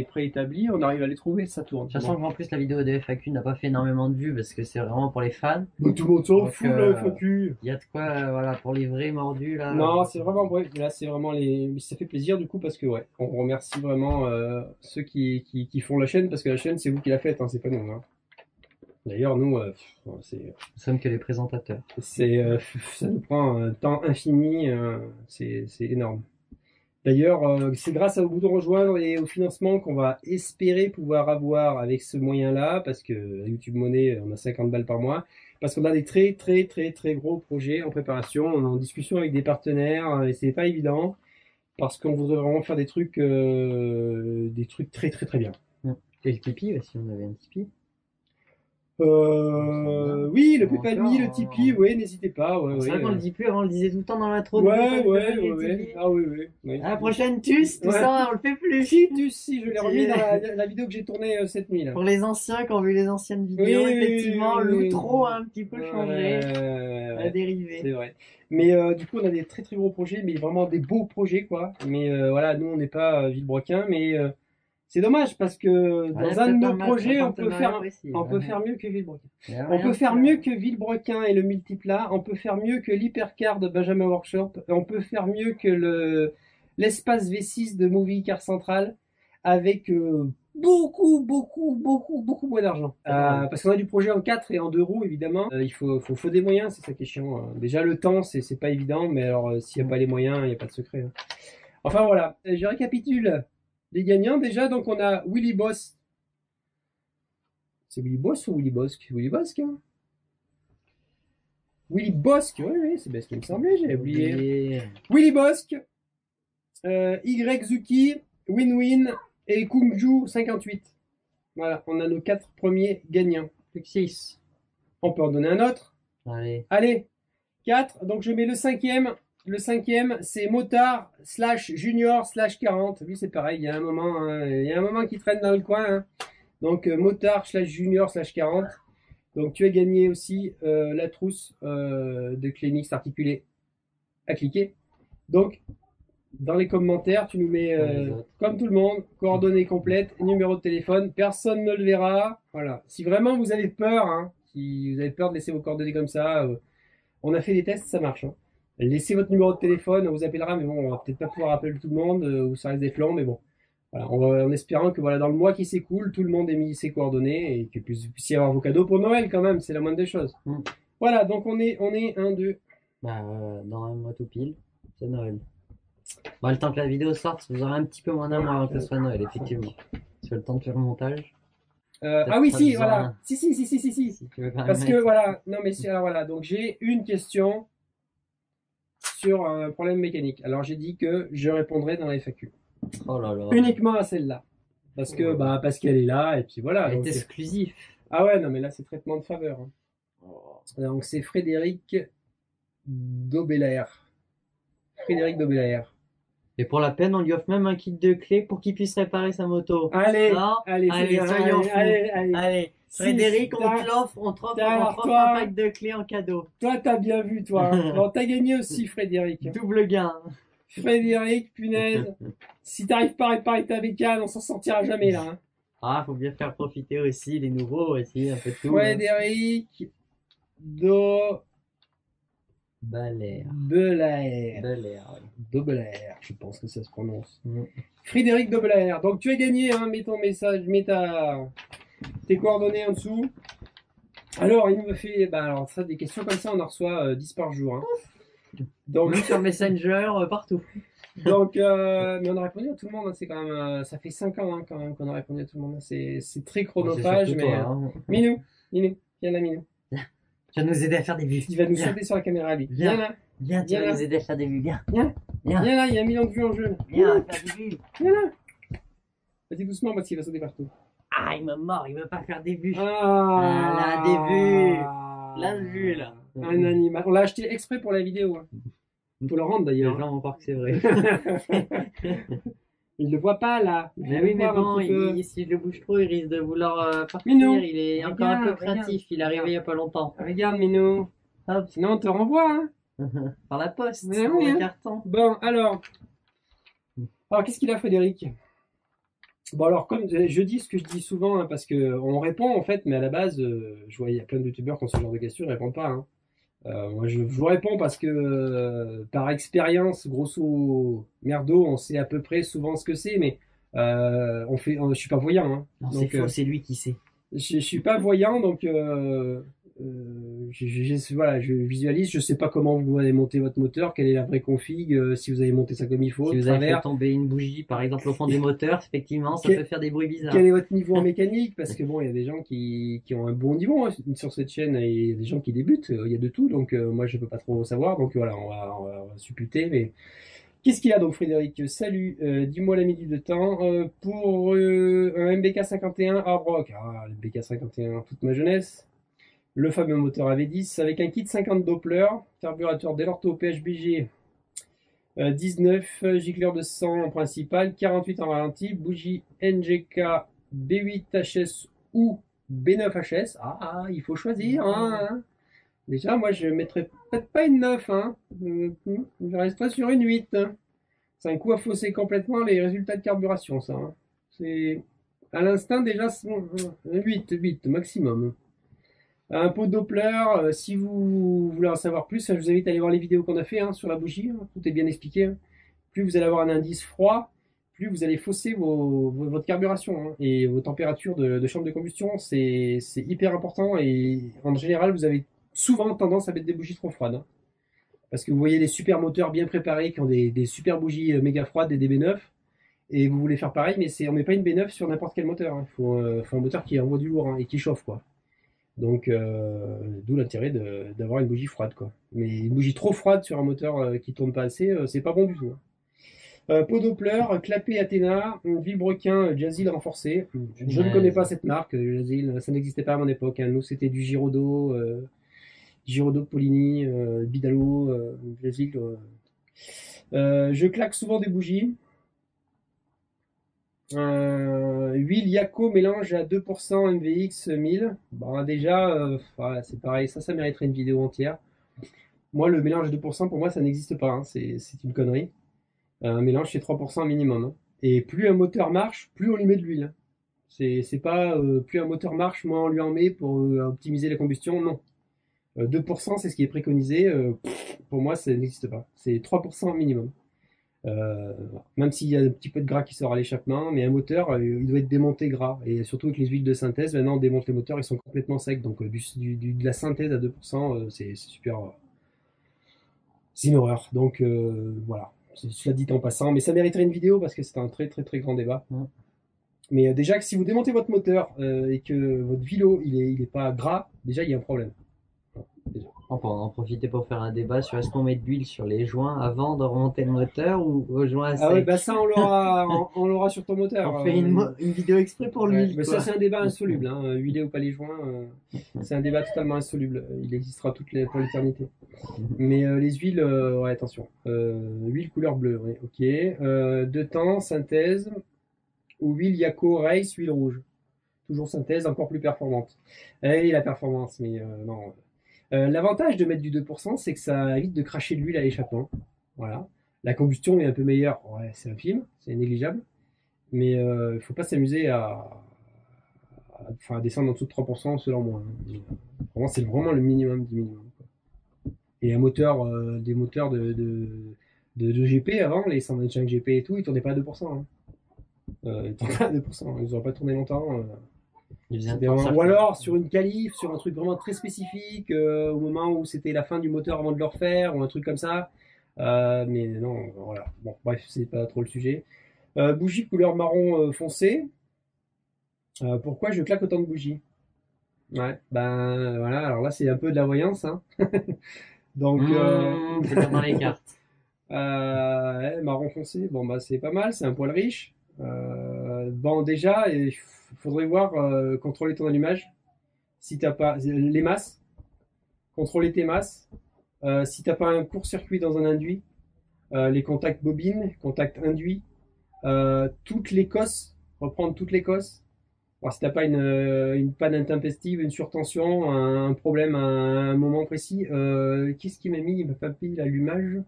préétabli, on arrive à les trouver. Ça tourne. Sachant qu'en plus, la vidéo de FAQ n'a pas fait énormément de vues parce que c'est vraiment pour les fans. Mais tout le monde s'en Donc, fout, la FAQ. Il y a de quoi, voilà, pour les vrais mordus là. Non, c'est vraiment vrai. Là, c'est vraiment les. Ça fait plaisir du coup parce que ouais, on remercie vraiment ceux qui font la chaîne parce que la chaîne c'est vous qui la faites, hein, c'est pas nous. Hein. D'ailleurs, nous, c'est Nous sommes que les présentateurs. ça nous prend un temps infini, c'est énorme. D'ailleurs, c'est grâce au bouton rejoindre et au financement qu'on va espérer pouvoir avoir avec ce moyen-là, parce que à YouTube Money, on a 50 balles par mois, parce qu'on a des très gros projets en préparation. On est en discussion avec des partenaires et c'est pas évident, parce qu'on voudrait vraiment faire des trucs très bien. Et le Tipeee aussi, on avait un Tipeee. Oui, le Encore, PayPal, le Tipeee, ouais, n'hésitez pas. Ouais, C'est vrai qu'on le dit plus, avant on le disait tout le temps dans l'intro. Ouais. Ah oui. À la prochaine TUS, tout Ouais. ça, on le fait plus. Si, je l'ai remis dans la vidéo que j'ai tournée cette nuit là. Pour les anciens qui ont vu les anciennes vidéos, Oui, effectivement, oui. l'outro a un petit peu changé, a Ouais, dérivé. c'est vrai. Mais du coup, on a des très gros projets, mais vraiment des beaux projets quoi. Mais voilà, nous on n'est pas Villebrequin, mais c'est dommage parce que dans un de nos projets, on peut faire mieux que Villebrequin. On peut faire mieux que Villebrequin et le Multiplat, on peut faire mieux que l'Hypercar de Benjamin Workshop, on peut faire mieux que l'espace V6 de Movie Car Central avec beaucoup moins d'argent. Parce qu'on a du projet en 4 et en 2 roues évidemment. Il faut des moyens, c'est ça qui est chiant. Déjà le temps, c'est pas évident, mais alors s'il n'y a pas les moyens, il n'y a pas de secret. Hein. Enfin voilà, je récapitule les gagnants déjà. Donc on a Willy Boss. C'est Willy Boss ou Willy Bosque? Willy Bosque, hein. Willy Bosque, oui, c'est bien ce qui me semblait, j'ai oublié. Willy Bosque, Y Zuki, Win-Win et Kungju58. Voilà, on a nos 4 premiers gagnants. Plus que 6. On peut en donner un autre. Allez. 4, donc je mets le cinquième. Le cinquième, c'est Motard /Junior /40. Lui, c'est pareil, il y a un moment qui traîne dans le coin. Hein. Donc, Motard /Junior /40. Donc tu as gagné aussi la trousse de clé mixte articulée à cliquer. Donc dans les commentaires, tu nous mets comme tout le monde, coordonnées complètes, numéro de téléphone, personne ne le verra. Voilà. Si vraiment vous avez peur, hein, si vous avez peur de laisser vos coordonnées comme ça, on a fait des tests, ça marche. Hein. Laissez votre numéro de téléphone, on vous appellera, mais bon, on va peut-être pas pouvoir appeler tout le monde, ou ça risque d'être lent, mais bon. Voilà, en espérant que voilà, dans le mois qui s'écoule, tout le monde ait mis ses coordonnées et que vous puissiez avoir vos cadeaux pour Noël quand même, c'est la moindre des choses. Voilà, donc on est 1, 2. Bah, dans un mois tout pile, c'est Noël. Bah, le temps que la vidéo sorte, vous aurez un petit peu moins d'un mois avant que ce soit Noël, effectivement. Sur le temps de faire le montage. Ah oui, si, besoin. voilà. Si. Si tu veux quand même Parce que mettre. voilà, non mais alors voilà, donc j'ai une question sur un problème mécanique. Alors j'ai dit que je répondrai dans la FAQ. Oh là là. Uniquement à celle-là. Parce que parce qu'elle est là et puis voilà. Elle Donc, est exclusive. ah ouais, non mais là c'est traitement de faveur. Hein. Oh. Donc c'est Frédéric Dobelair. Frédéric Dobelair. Et pour la peine, on lui offre même un kit de clés pour qu'il puisse réparer sa moto. Allez, Non allez, soyons fous. allez. Allez, Si, Frédéric, si, on te l'offre, on te derrière offre toi. un pack de clés en cadeau. Toi t'as bien vu toi. Bon, t'as gagné aussi Frédéric. Double gain. Frédéric, punaise. Si t'arrives pas à réparer ta bécane, on s'en sortira jamais là. Hein. Ah, faut bien faire profiter aussi les nouveaux aussi, un peu de tout. Frédéric Belair. Dobelair. Belair, oui. Dobelair, je pense que ça se prononce. Mm. Frédéric Dobelair. Donc tu as gagné, hein, mets ton message, mets tes coordonnées en dessous. Alors, il me fait, alors ça, des questions comme ça, on en reçoit 10 par jour. Hein. Donc, Même sur Messenger, partout. donc mais on a répondu à tout le monde. Hein, c'est quand même, ça fait 5 ans hein, quand même qu'on a répondu à tout le monde. C'est très chronophage, C'est mais surtout toi, hein. Minou, viens là, Minou. Tu vas nous aider à faire des vues. Il va nous Viens. sauter sur la caméra, lui. Viens. Viens là, Viens, tu Viens vas là. nous aider à faire des vues. Viens. Viens. Viens. viens là, il y a 1 million de vues en jeu. Là. Viens, à faire des vues. Viens là. Vas-y doucement parce qu'il va sauter partout. Ah, il m'a mort, il veut pas faire des vues. Ah, là, des vues. La vue, là. Un animal. On l'a acheté exprès pour la vidéo. Hein. Faut le rendre Les d'ailleurs. gens vont croire que c'est vrai. Il le voit pas là. Il Mais faut oui, le mais voir un bon, petit peu. si je le bouge trop, il risque de vouloir partir. Minou, Il est encore un peu regarde, craintif. Il est arrivé il y a pas longtemps. Regarde Minou. Hop. Sinon on te renvoie. Hein. Par la poste, Mais dans oui, le hein. carton. Bon alors. Alors qu'est-ce qu'il a Frédéric? Bon alors comme je dis ce que je dis souvent hein, parce que on répond en fait mais à la base je vois il y a plein de youtubeurs qui ont ce genre de questions ils répondent pas. Hein. Moi je vous réponds parce que par expérience grosso merdo on sait à peu près souvent ce que c'est mais je suis pas voyant. Hein. Non, c'est Donc, faux, c'est lui qui sait. je suis pas voyant donc voilà, je visualise, je sais pas comment vous allez monter votre moteur, quelle est la vraie config, si vous avez monté ça comme il faut, Si de vous avez travers, fait tomber une bougie, par exemple, au fond du moteur, effectivement, ça Quel- peut faire des bruits bizarres. quel est votre niveau en mécanique, parce que bon, il y a des gens qui ont un bon niveau hein, sur cette chaîne et il y a des gens qui débutent, il y a de tout, donc moi je peux pas trop savoir, donc voilà, on va supputer, mais qu'est-ce qu'il a donc Frédéric? Salut, dis-moi la minute de temps pour un MBK 51 Hard Rock, le MBK 51 toute ma jeunesse. Le fameux moteur AV10 avec un kit 50 Doppler, carburateur Delorto PHBG 19, gicleur de sang en principal, 48 en ralenti, bougie NGK B8HS ou B9HS. Ah, il faut choisir. Hein. Déjà, moi, je mettrais peut-être pas une 9. Hein. Je resterais sur une 8. Hein. C'est un coup à fausser complètement les résultats de carburation, ça. Hein. C'est à l'instinct déjà 8 maximum. Un pot Doppler, si vous voulez en savoir plus, je vous invite à aller voir les vidéos qu'on a fait hein, sur la bougie, hein, tout est bien expliqué. Hein. Plus vous allez avoir un indice froid, plus vous allez fausser votre carburation hein, et vos températures de chambre de combustion, c'est hyper important et en général vous avez souvent tendance à mettre des bougies trop froides. Hein. Parce que vous voyez des super moteurs bien préparés qui ont des super bougies méga froides, des DB9, et vous voulez faire pareil, mais on met pas une B9 sur n'importe quel moteur. Hein. Faut un moteur qui envoie du lourd hein, et qui chauffe quoi. Donc, d'où l'intérêt d'avoir une bougie froide, quoi. Mais une bougie trop froide sur un moteur qui tourne pas assez, c'est pas bon du tout. Hein. Pot Doppler, clapet Athena, vilebrequin Jazzil renforcé. Je ne connais pas cette marque, Jazzil, ça n'existait pas à mon époque. Hein. Nous, c'était du Giraudot, Polini, Bidalo, Jazzil. Je claque souvent des bougies. Huile Yako mélange à 2% MVX 1000. Bon, déjà, voilà, c'est pareil, ça mériterait une vidéo entière. Moi, le mélange à 2%, pour moi, ça n'existe pas, hein. C'est une connerie. Un mélange, c'est 3% minimum, hein. Et plus un moteur marche, plus on lui met de l'huile. C'est pas plus un moteur marche, moins on lui en met pour optimiser la combustion. Non. 2%, c'est ce qui est préconisé. Pour moi, ça n'existe pas. C'est 3% minimum. Même s'il y a un petit peu de gras qui sort à l'échappement, mais un moteur, il doit être démonté gras. Et surtout avec les huiles de synthèse, maintenant on démonte les moteurs, ils sont complètement secs. Donc de la synthèse à 2%, c'est super. C'est une horreur. Donc voilà. Cela dit en passant, mais ça mériterait une vidéo parce que c'est un très très très grand débat. Mm. Mais déjà que si vous démontez votre moteur et que votre vélo il est pas gras, déjà il y a un problème. Voilà, déjà. On peut en profiter pour faire un débat sur est-ce qu'on met de l'huile sur les joints avant de remonter le moteur ou aux joints à Ah ouais, sec. bah ça on l'aura sur ton moteur. On fait une vidéo exprès pour Ouais, l'huile, mais quoi. ça c'est un débat insoluble, hein. Huiler ou pas les joints, c'est un débat totalement insoluble. Il existera pour l'éternité. Mais les huiles, ouais, attention. Huile couleur bleue, ouais, ok. De temps, synthèse, ou huile Yako Race, huile rouge. Toujours synthèse, encore plus performante. Et la performance, mais non. L'avantage de mettre du 2%, c'est que ça évite de cracher de l'huile à l'échappement. Voilà. La combustion est un peu meilleure. Ouais, c'est infime, c'est négligeable. Mais il ne faut pas s'amuser à descendre en dessous de 3% selon moi, hein. Vraiment, c'est vraiment le minimum du minimum, quoi. Et un moteur, des moteurs de GP avant, les 125 GP et tout, ils tournaient pas à 2%, hein. Ils tournaient pas à 2%, ils n'auraient pas tourné longtemps. Il faisait un C'était temps vraiment... Ou circuit. alors sur une qualif, sur un truc vraiment très spécifique, au moment où c'était la fin du moteur avant de le refaire, ou un truc comme ça. Mais non, voilà. Bon, bref, c'est pas trop le sujet. Bougie couleur marron foncé. Pourquoi je claque autant de bougies? Ouais, ben voilà, alors là c'est un peu de la voyance, hein. Donc, C'est comme dans les cartes. ouais, marron foncé, bon bah c'est pas mal, c'est un poil riche. Bon déjà, il faudrait voir, contrôler ton allumage. Si t'as pas les masses, contrôler tes masses. Si t'as pas un court-circuit dans un induit, les contacts bobines, contacts induits, toutes les cosses, reprendre toutes les cosses. Alors, si t'as pas une panne intempestive, une surtension, un problème à un moment précis, qu'est-ce qui m'a mis? Il m'a pas payé l'allumage.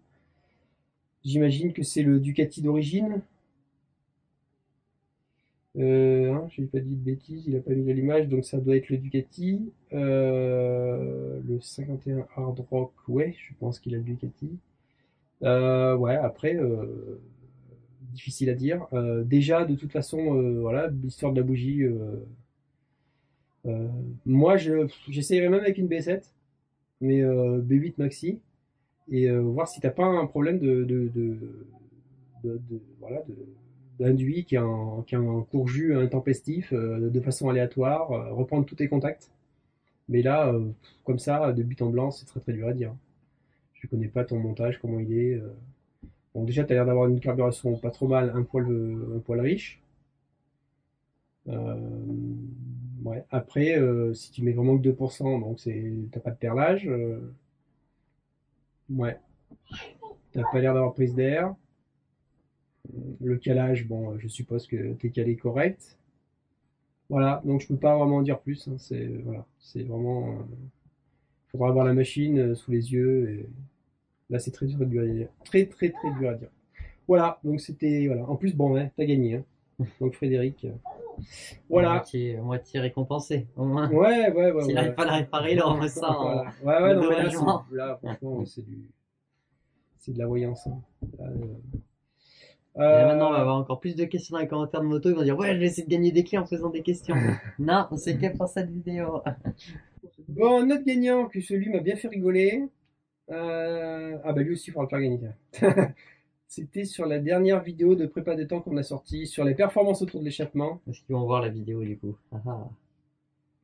J'imagine que c'est le Ducati d'origine. Hein, j'ai pas dit de bêtises, il a pas mis l'allumage, donc ça doit être le Ducati. Le 51 Hard Rock, ouais, je pense qu'il a le Ducati. Ouais, après, difficile à dire. Déjà, de toute façon, voilà, l'histoire de la bougie. Euh, Moi, j'essayerais même avec une B7, mais B8 maxi, et voir si t'as pas un problème voilà, d'induit qui a un court jus intempestif, de façon aléatoire, reprendre tous tes contacts. Mais là, comme ça, de but en blanc, c'est très très dur à dire. Je connais pas ton montage, comment il est. Bon, déjà, tu as l'air d'avoir une carburation pas trop mal, un poil riche. Euh, ouais. Après, si tu mets vraiment que 2%, donc t'as pas de perlage. Ouais. T'as pas l'air d'avoir prise d'air. Le calage, bon, je suppose que t'es calé correct. Voilà, donc je peux pas vraiment en dire plus, hein. C'est voilà, c'est vraiment. Faudra avoir la machine sous les yeux. Et là, c'est très dur à dire. Très très très dur à dire. Voilà, donc c'était voilà. En plus, bon, ouais, t'as gagné, hein. Donc Frédéric, voilà. À moitié récompensé, au moins. Ouais, ouais, ouais, S'il ouais. n'arrive pas à la réparer, il en remet ça en Voilà. Ouais, ouais, non, mais dédommagement. là, franchement, ouais, c'est de la voyance, hein. Là, Et là, maintenant, on va euh, avoir encore plus de questions dans les commentaires de moto. Ils vont dire, ouais, je vais essayer de gagner des clés en faisant des questions. Non, c'est que pour cette vidéo. bon, notre gagnant, que celui m'a bien fait rigoler. Ah bah lui aussi, il faudra le faire gagner, tiens. C'était sur la dernière vidéo de prépa de temps qu'on a sorti sur les performances autour de l'échappement. Est-ce qu'ils vont voir la vidéo, du coup? Ah, ah.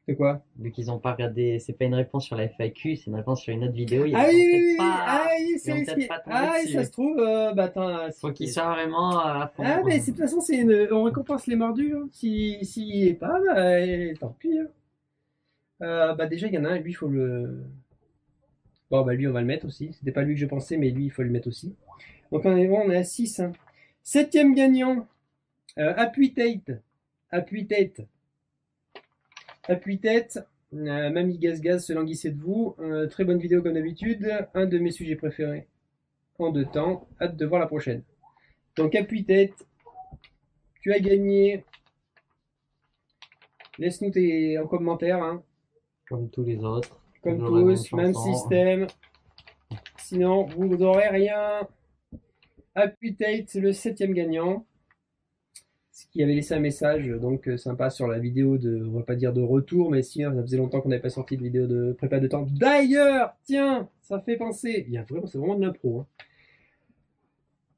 C'est quoi? Vu qu'ils n'ont pas regardé, c'est pas une réponse sur la FAQ, c'est une réponse sur une autre vidéo. Ils Ah vont oui, oui, peut-être oui, oui. pas, Ah oui, ils vont c'est peut-être risqué. pas tomber Ah oui, ça se dessus. trouve, bah attends, Faut qu'ils soient vraiment à fond. ah mais de toute façon, on récompense les mordus, hein. S'il y est pas, bah tant pis, hein. Bah déjà, il y en a un, lui, il faut le... Bon, bah lui, on va le mettre aussi. C'était pas lui que je pensais, mais lui, il faut le mettre aussi. Donc on est à 6, hein. Septième gagnant. Appuie-tête. Appuie-tête. Appuie-tête. Mamie Gaz Gaz se languissait de vous. Très bonne vidéo comme d'habitude. Un de mes sujets préférés en 2 temps. Hâte de voir la prochaine. Donc appuie-tête. Tu as gagné. Laisse-nous tes en commentaire. Hein. Comme tous les autres. Comme Toujours la même tous, même chanson. système. Sinon, vous n'aurez rien. Appuie-tête, c'est le 7e gagnant. Ce qui avait laissé un message donc sympa sur la vidéo de, on va pas dire de retour, mais si, hein, ça faisait longtemps qu'on n'avait pas sorti de vidéo de prépa de temps. D'ailleurs, tiens, ça fait penser, il y a vraiment, c'est vraiment de l'impro. Hein.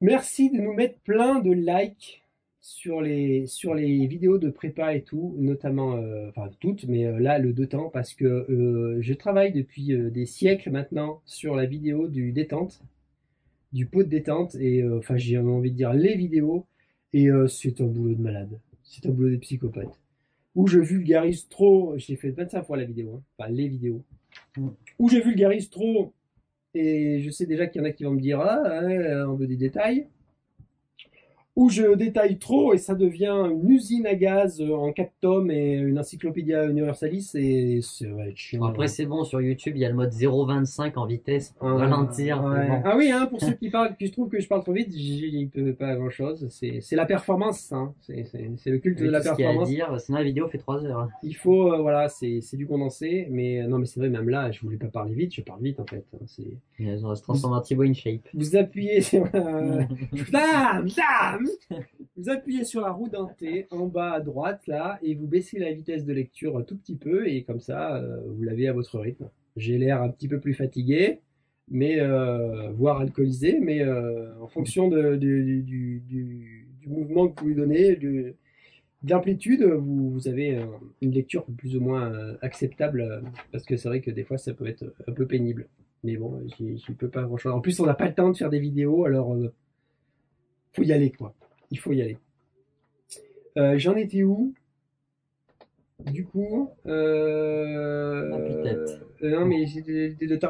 Merci de nous mettre plein de likes sur les vidéos de prépa et tout, notamment, enfin toutes, mais là le 2 temps, parce que je travaille depuis des siècles maintenant sur la vidéo du détente, du pot de détente, et enfin j'ai envie de dire les vidéos. Et c'est un boulot de malade. C'est un boulot de psychopathe. Où je vulgarise trop. J'ai fait 25 fois la vidéo. Hein. Enfin, les vidéos. Où je vulgarise trop. Et je sais déjà qu'il y en a qui vont me dire ah, on veut des détails. Où je détaille trop et ça devient une usine à gaz en 4 tomes et une encyclopédie universalis. Et ça va être chiant. Après, c'est bon, sur YouTube, il y a le mode 0,25 en vitesse pour ralentir. Ouais. Bon. Ah oui, hein, pour ceux qui parlent, que je trouve que je parle trop vite, j'y peux pas grand chose. C'est la performance, hein. C'est le culte de la performance. Ce qu'il y a à dire, sinon la vidéo fait 3 heures. Il faut, voilà, c'est du condensé, mais non, mais c'est vrai, même là, je voulais pas parler vite, je parle vite en fait. Hein, On se transforme en Thibaut InShape. vous appuyez sur vous appuyez sur la roue dentée en bas à droite là et vous baissez la vitesse de lecture un tout petit peu et comme ça vous l'avez à votre rythme. J'ai l'air un petit peu plus fatigué, mais voire alcoolisé, mais en fonction du mouvement que vous lui donnez, de l'amplitude, vous avez une lecture plus ou moins acceptable parce que c'est vrai que des fois ça peut être un peu pénible. Mais bon, j'y peux pas grand chose. En plus, on n'a pas le temps de faire des vidéos, alors faut y aller quoi. Il faut y aller. J'en étais où? Du coup, non mais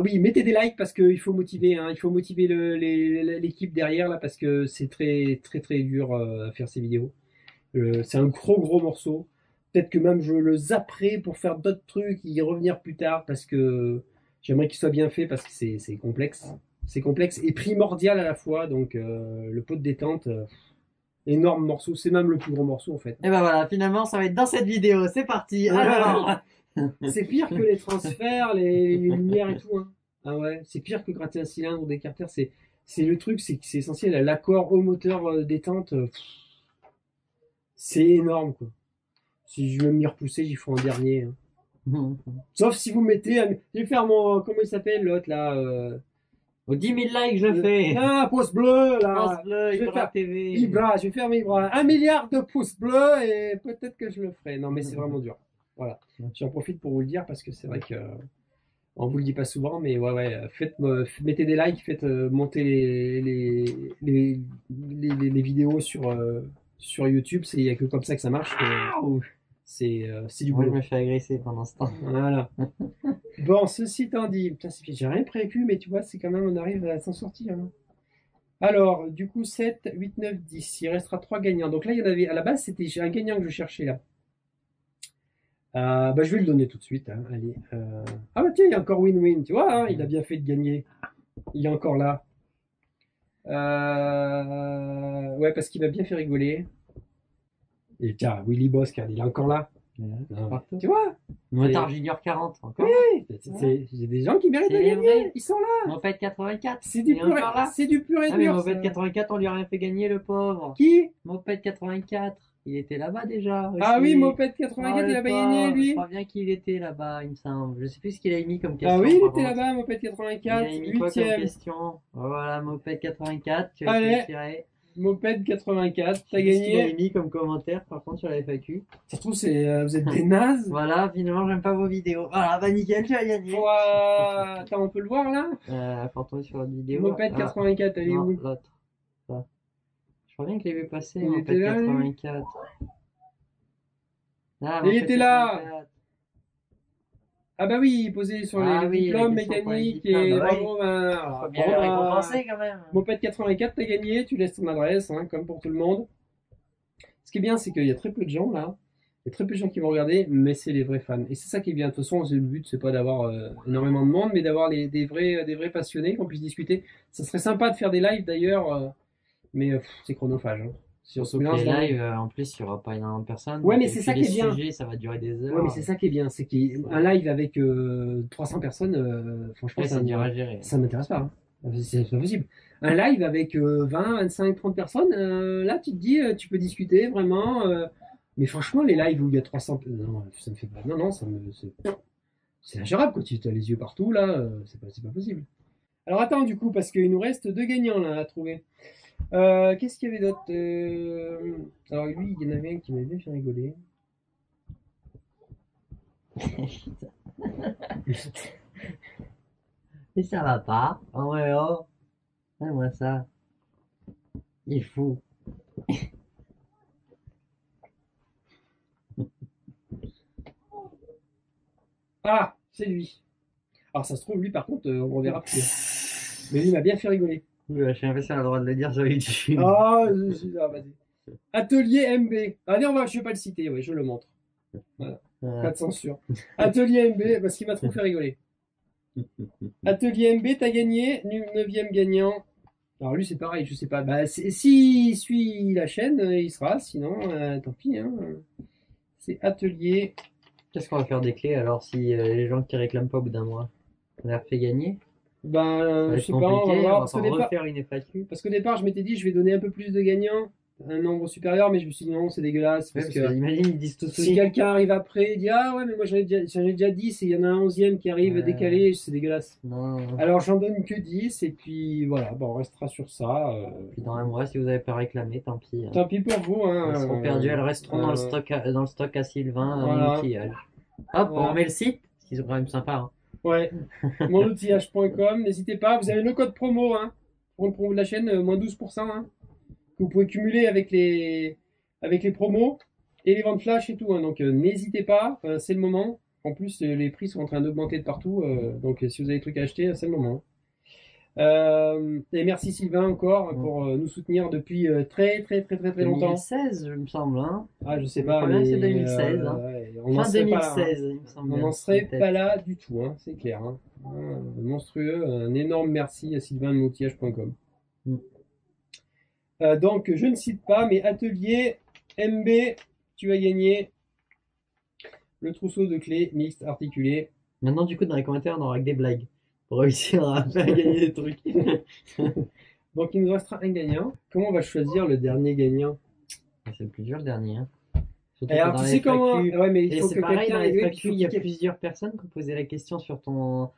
oui, mettez des likes parce qu'il faut motiver, hein, il faut motiver l'équipe derrière là parce que c'est très très très dur à faire ces vidéos. C'est un gros morceau. Peut-être que même je le zapperai pour faire d'autres trucs, y revenir plus tard parce que j'aimerais qu'il soit bien fait parce que c'est complexe. C'est complexe et primordial à la fois. Donc le pot de détente. Énorme morceau, c'est même le plus gros morceau en fait. Et ben voilà, finalement ça va être dans cette vidéo, c'est parti. Alors, c'est pire que les transferts, les lumières et tout. Hein. Ah ouais, c'est pire que gratter un cylindre ou des carters. C'est le truc, c'est essentiel. L'accord au moteur détente, c'est énorme quoi. Si je veux m'y repousser, j'y ferai en dernier. Hein. Sauf si vous mettez, je vais faire mon, comment il s'appelle l'autre là. Aux 10 000 likes, je le fais. Ah, pouce bleu, là. Pouce bleu, Ibra TV. Ibra, je vais faire mes bras. 1 milliard de pouces bleus et peut-être que je le ferai. Non, mais c'est vraiment dur. Voilà. J'en profite pour vous le dire parce que c'est vrai que on vous le dit pas souvent, mais ouais, mettez des likes, faites monter les vidéos sur YouTube. Il y a que comme ça que ça marche. C'est du Moi, boulot. je me fais agresser pendant ce temps. Voilà. Bon, ceci étant dit, putain, j'ai rien prévu, mais tu vois, c'est quand même, on arrive à s'en sortir. Hein. Alors, du coup, 7, 8, 9, 10. Il restera 3 gagnants. Donc là, il y en avait, à la base, c'était un gagnant que je cherchais là. Bah, je vais le donner tout de suite. Hein. Allez. Ah, bah tiens, il y a encore win-win. Tu vois, hein, il a bien fait de gagner. Il est encore là. Ouais, parce qu'il m'a bien fait rigoler. Et tiens, Willy Boss, il est encore là. Tu vois? Motard Junior 40, encore. Oui, j'ai des gens qui méritent de gagner. Ils sont là. Moped 84. C'est du pur et Ah, mais dur. Moped 84, on lui a rien fait gagner, le pauvre. Qui? Moped 84. Il était là-bas déjà. Aussi. Ah oui, Moped 84, il a pas gagné, lui. Je crois bien qu'il était là-bas, il me semble. Je sais plus ce qu'il a mis comme question. Ah oui, il était là-bas, Moped 84. Il a mis quoi comme 8e. question? Voilà, Moped 84. Tu as Allez. tiré. Moped 84, t'as Qu'est-ce qu'il gagné. avait mis comme commentaire, par contre, sur la FAQ? Ça se trouve, vous êtes des nazes. Voilà, finalement, j'aime pas vos vidéos. Voilà, bah nickel, tu as gagné. Attends, on peut le voir là? Faut retourner sur la vidéo. Moped 84, elle est Non, où? l'autre. Ça. Je crois bien que je l'ai vu passer, Il Moped était là, lui 84. Ah, Il Moped était là. 84. Ah bah oui, posé sur les Oui, diplômes la question pour les mécaniques diplômes, et bah oui. bravo, ben, Faut bien le récompenser quand même. Moped 84, t'as gagné, tu laisses ton adresse, hein, comme pour tout le monde. Ce qui est bien, c'est qu'il y a très peu de gens là. Il y a très peu de gens qui vont regarder, mais c'est les vrais fans. Et c'est ça qui est bien. De toute façon, le but, c'est pas d'avoir énormément de monde, mais d'avoir des vrais passionnés, qu'on puisse discuter. Ça serait sympa de faire des lives d'ailleurs, mais c'est chronophage. Hein. Si on se Surtout que mélange les dans lives, en plus, il n'y aura pas énormément de personnes. Ouais, donc, mais et c'est puis ça qui les est bien. sujets, ça va durer des heures. Ouais, mais c'est ça qui est bien, c'est qu'un live avec 300 personnes, franchement, Ouais, ça c'est dur à gérer. ça m'intéresse pas. Hein. C'est pas possible. Un live avec 20, 25, 30 personnes, là, tu te dis, tu peux discuter vraiment. Mais franchement, les lives où il y a 300, non, ça me fait pas. Non, non, c'est ingérable quand tu as les yeux partout là, c'est pas possible. Alors attends, du coup, parce qu'il nous reste deux gagnants là à trouver. Qu'est-ce qu'il y avait d'autre Alors lui, il y en avait un qui m'avait bien fait rigoler. Et ça va pas. Oh ouais, oh. Moi ça. Il est fou. Ah, c'est lui. Alors ça se trouve, lui par contre, on le reverra plus. Mais lui m'a bien fait rigoler. Je suis l'impression à le droit de le dire sur YouTube. Vas-y. Atelier MB. Ah non, je vais pas le citer, ouais, je le montre. Voilà. Pas de censure. Atelier MB, parce qu'il m'a trop fait rigoler. Atelier MB, t'as gagné, 9e gagnant. Alors lui c'est pareil, je sais pas. Bah, s'il suit la chaîne, il sera, sinon tant pis. Hein. C'est Atelier. Qu'est-ce qu'on va faire des clés alors si les gens qui réclament pas au bout d'un mois? On les refait gagner? Ben, Ça va je être sais pas, on va compliqué, voir. on va pas refaire une FAQ. Parce qu'au départ, je m'étais dit, je vais donner un peu plus de gagnants, un nombre supérieur, mais je me suis dit non, c'est dégueulasse. Ouais, Parce parce que que imagine, ils disent tous si oui. quelqu'un arrive après, il dit ah ouais, mais moi j'en ai déjà 10 et il y en a un 11e qui arrive Ouais. décalé, c'est dégueulasse. Non. Alors j'en donne que 10 et puis voilà, bon, on restera sur ça. Puis dans un mois, si vous avez pas réclamé, tant pis. Tant pis pour vous. Hein, Elles seront perdues, elles resteront dans le stock à Sylvain, Voilà. mon outillage. Hop, Voilà. on remet le site, parce qu'ils sont quand même sympas. Hein. Ouais, monoutillage.com, n'hésitez pas, vous avez le code promo hein, pour le promo de la chaîne, moins 12%, hein, que vous pouvez cumuler avec les promos et les ventes flash et tout. Hein, donc n'hésitez pas, c'est le moment. En plus, les prix sont en train d'augmenter de partout, donc si vous avez des trucs à acheter, c'est le moment. Et merci Sylvain encore pour nous soutenir depuis très longtemps. 2016, il me semble. Hein. Ah, je sais Le pas, premier, mais c'est 2016. Hein. ouais, on n'en Fin serait pas là. Hein. 2016, il me semble. On bien, n'en serait peut-être. pas là du tout, hein, c'est clair. Hein. Monstrueux, un énorme merci à Sylvain de moutillage.com. Mm. Donc, je ne cite pas, mais Atelier MB, tu as gagné le trousseau de clés mixte articulé. Maintenant, du coup, dans les commentaires, on aura que des blagues pour réussir à faire gagner des trucs. Donc, il nous restera un gagnant. Comment on va choisir le dernier gagnant? C'est le plus dur, le dernier. Hein. Surtout Alors, que dans tu les sais comment? FAQ, Ouais, mais il et faut c'est que pareil, quelqu'un dans les ait FAQ, il y a plusieurs personnes qui ont posé la question sur ton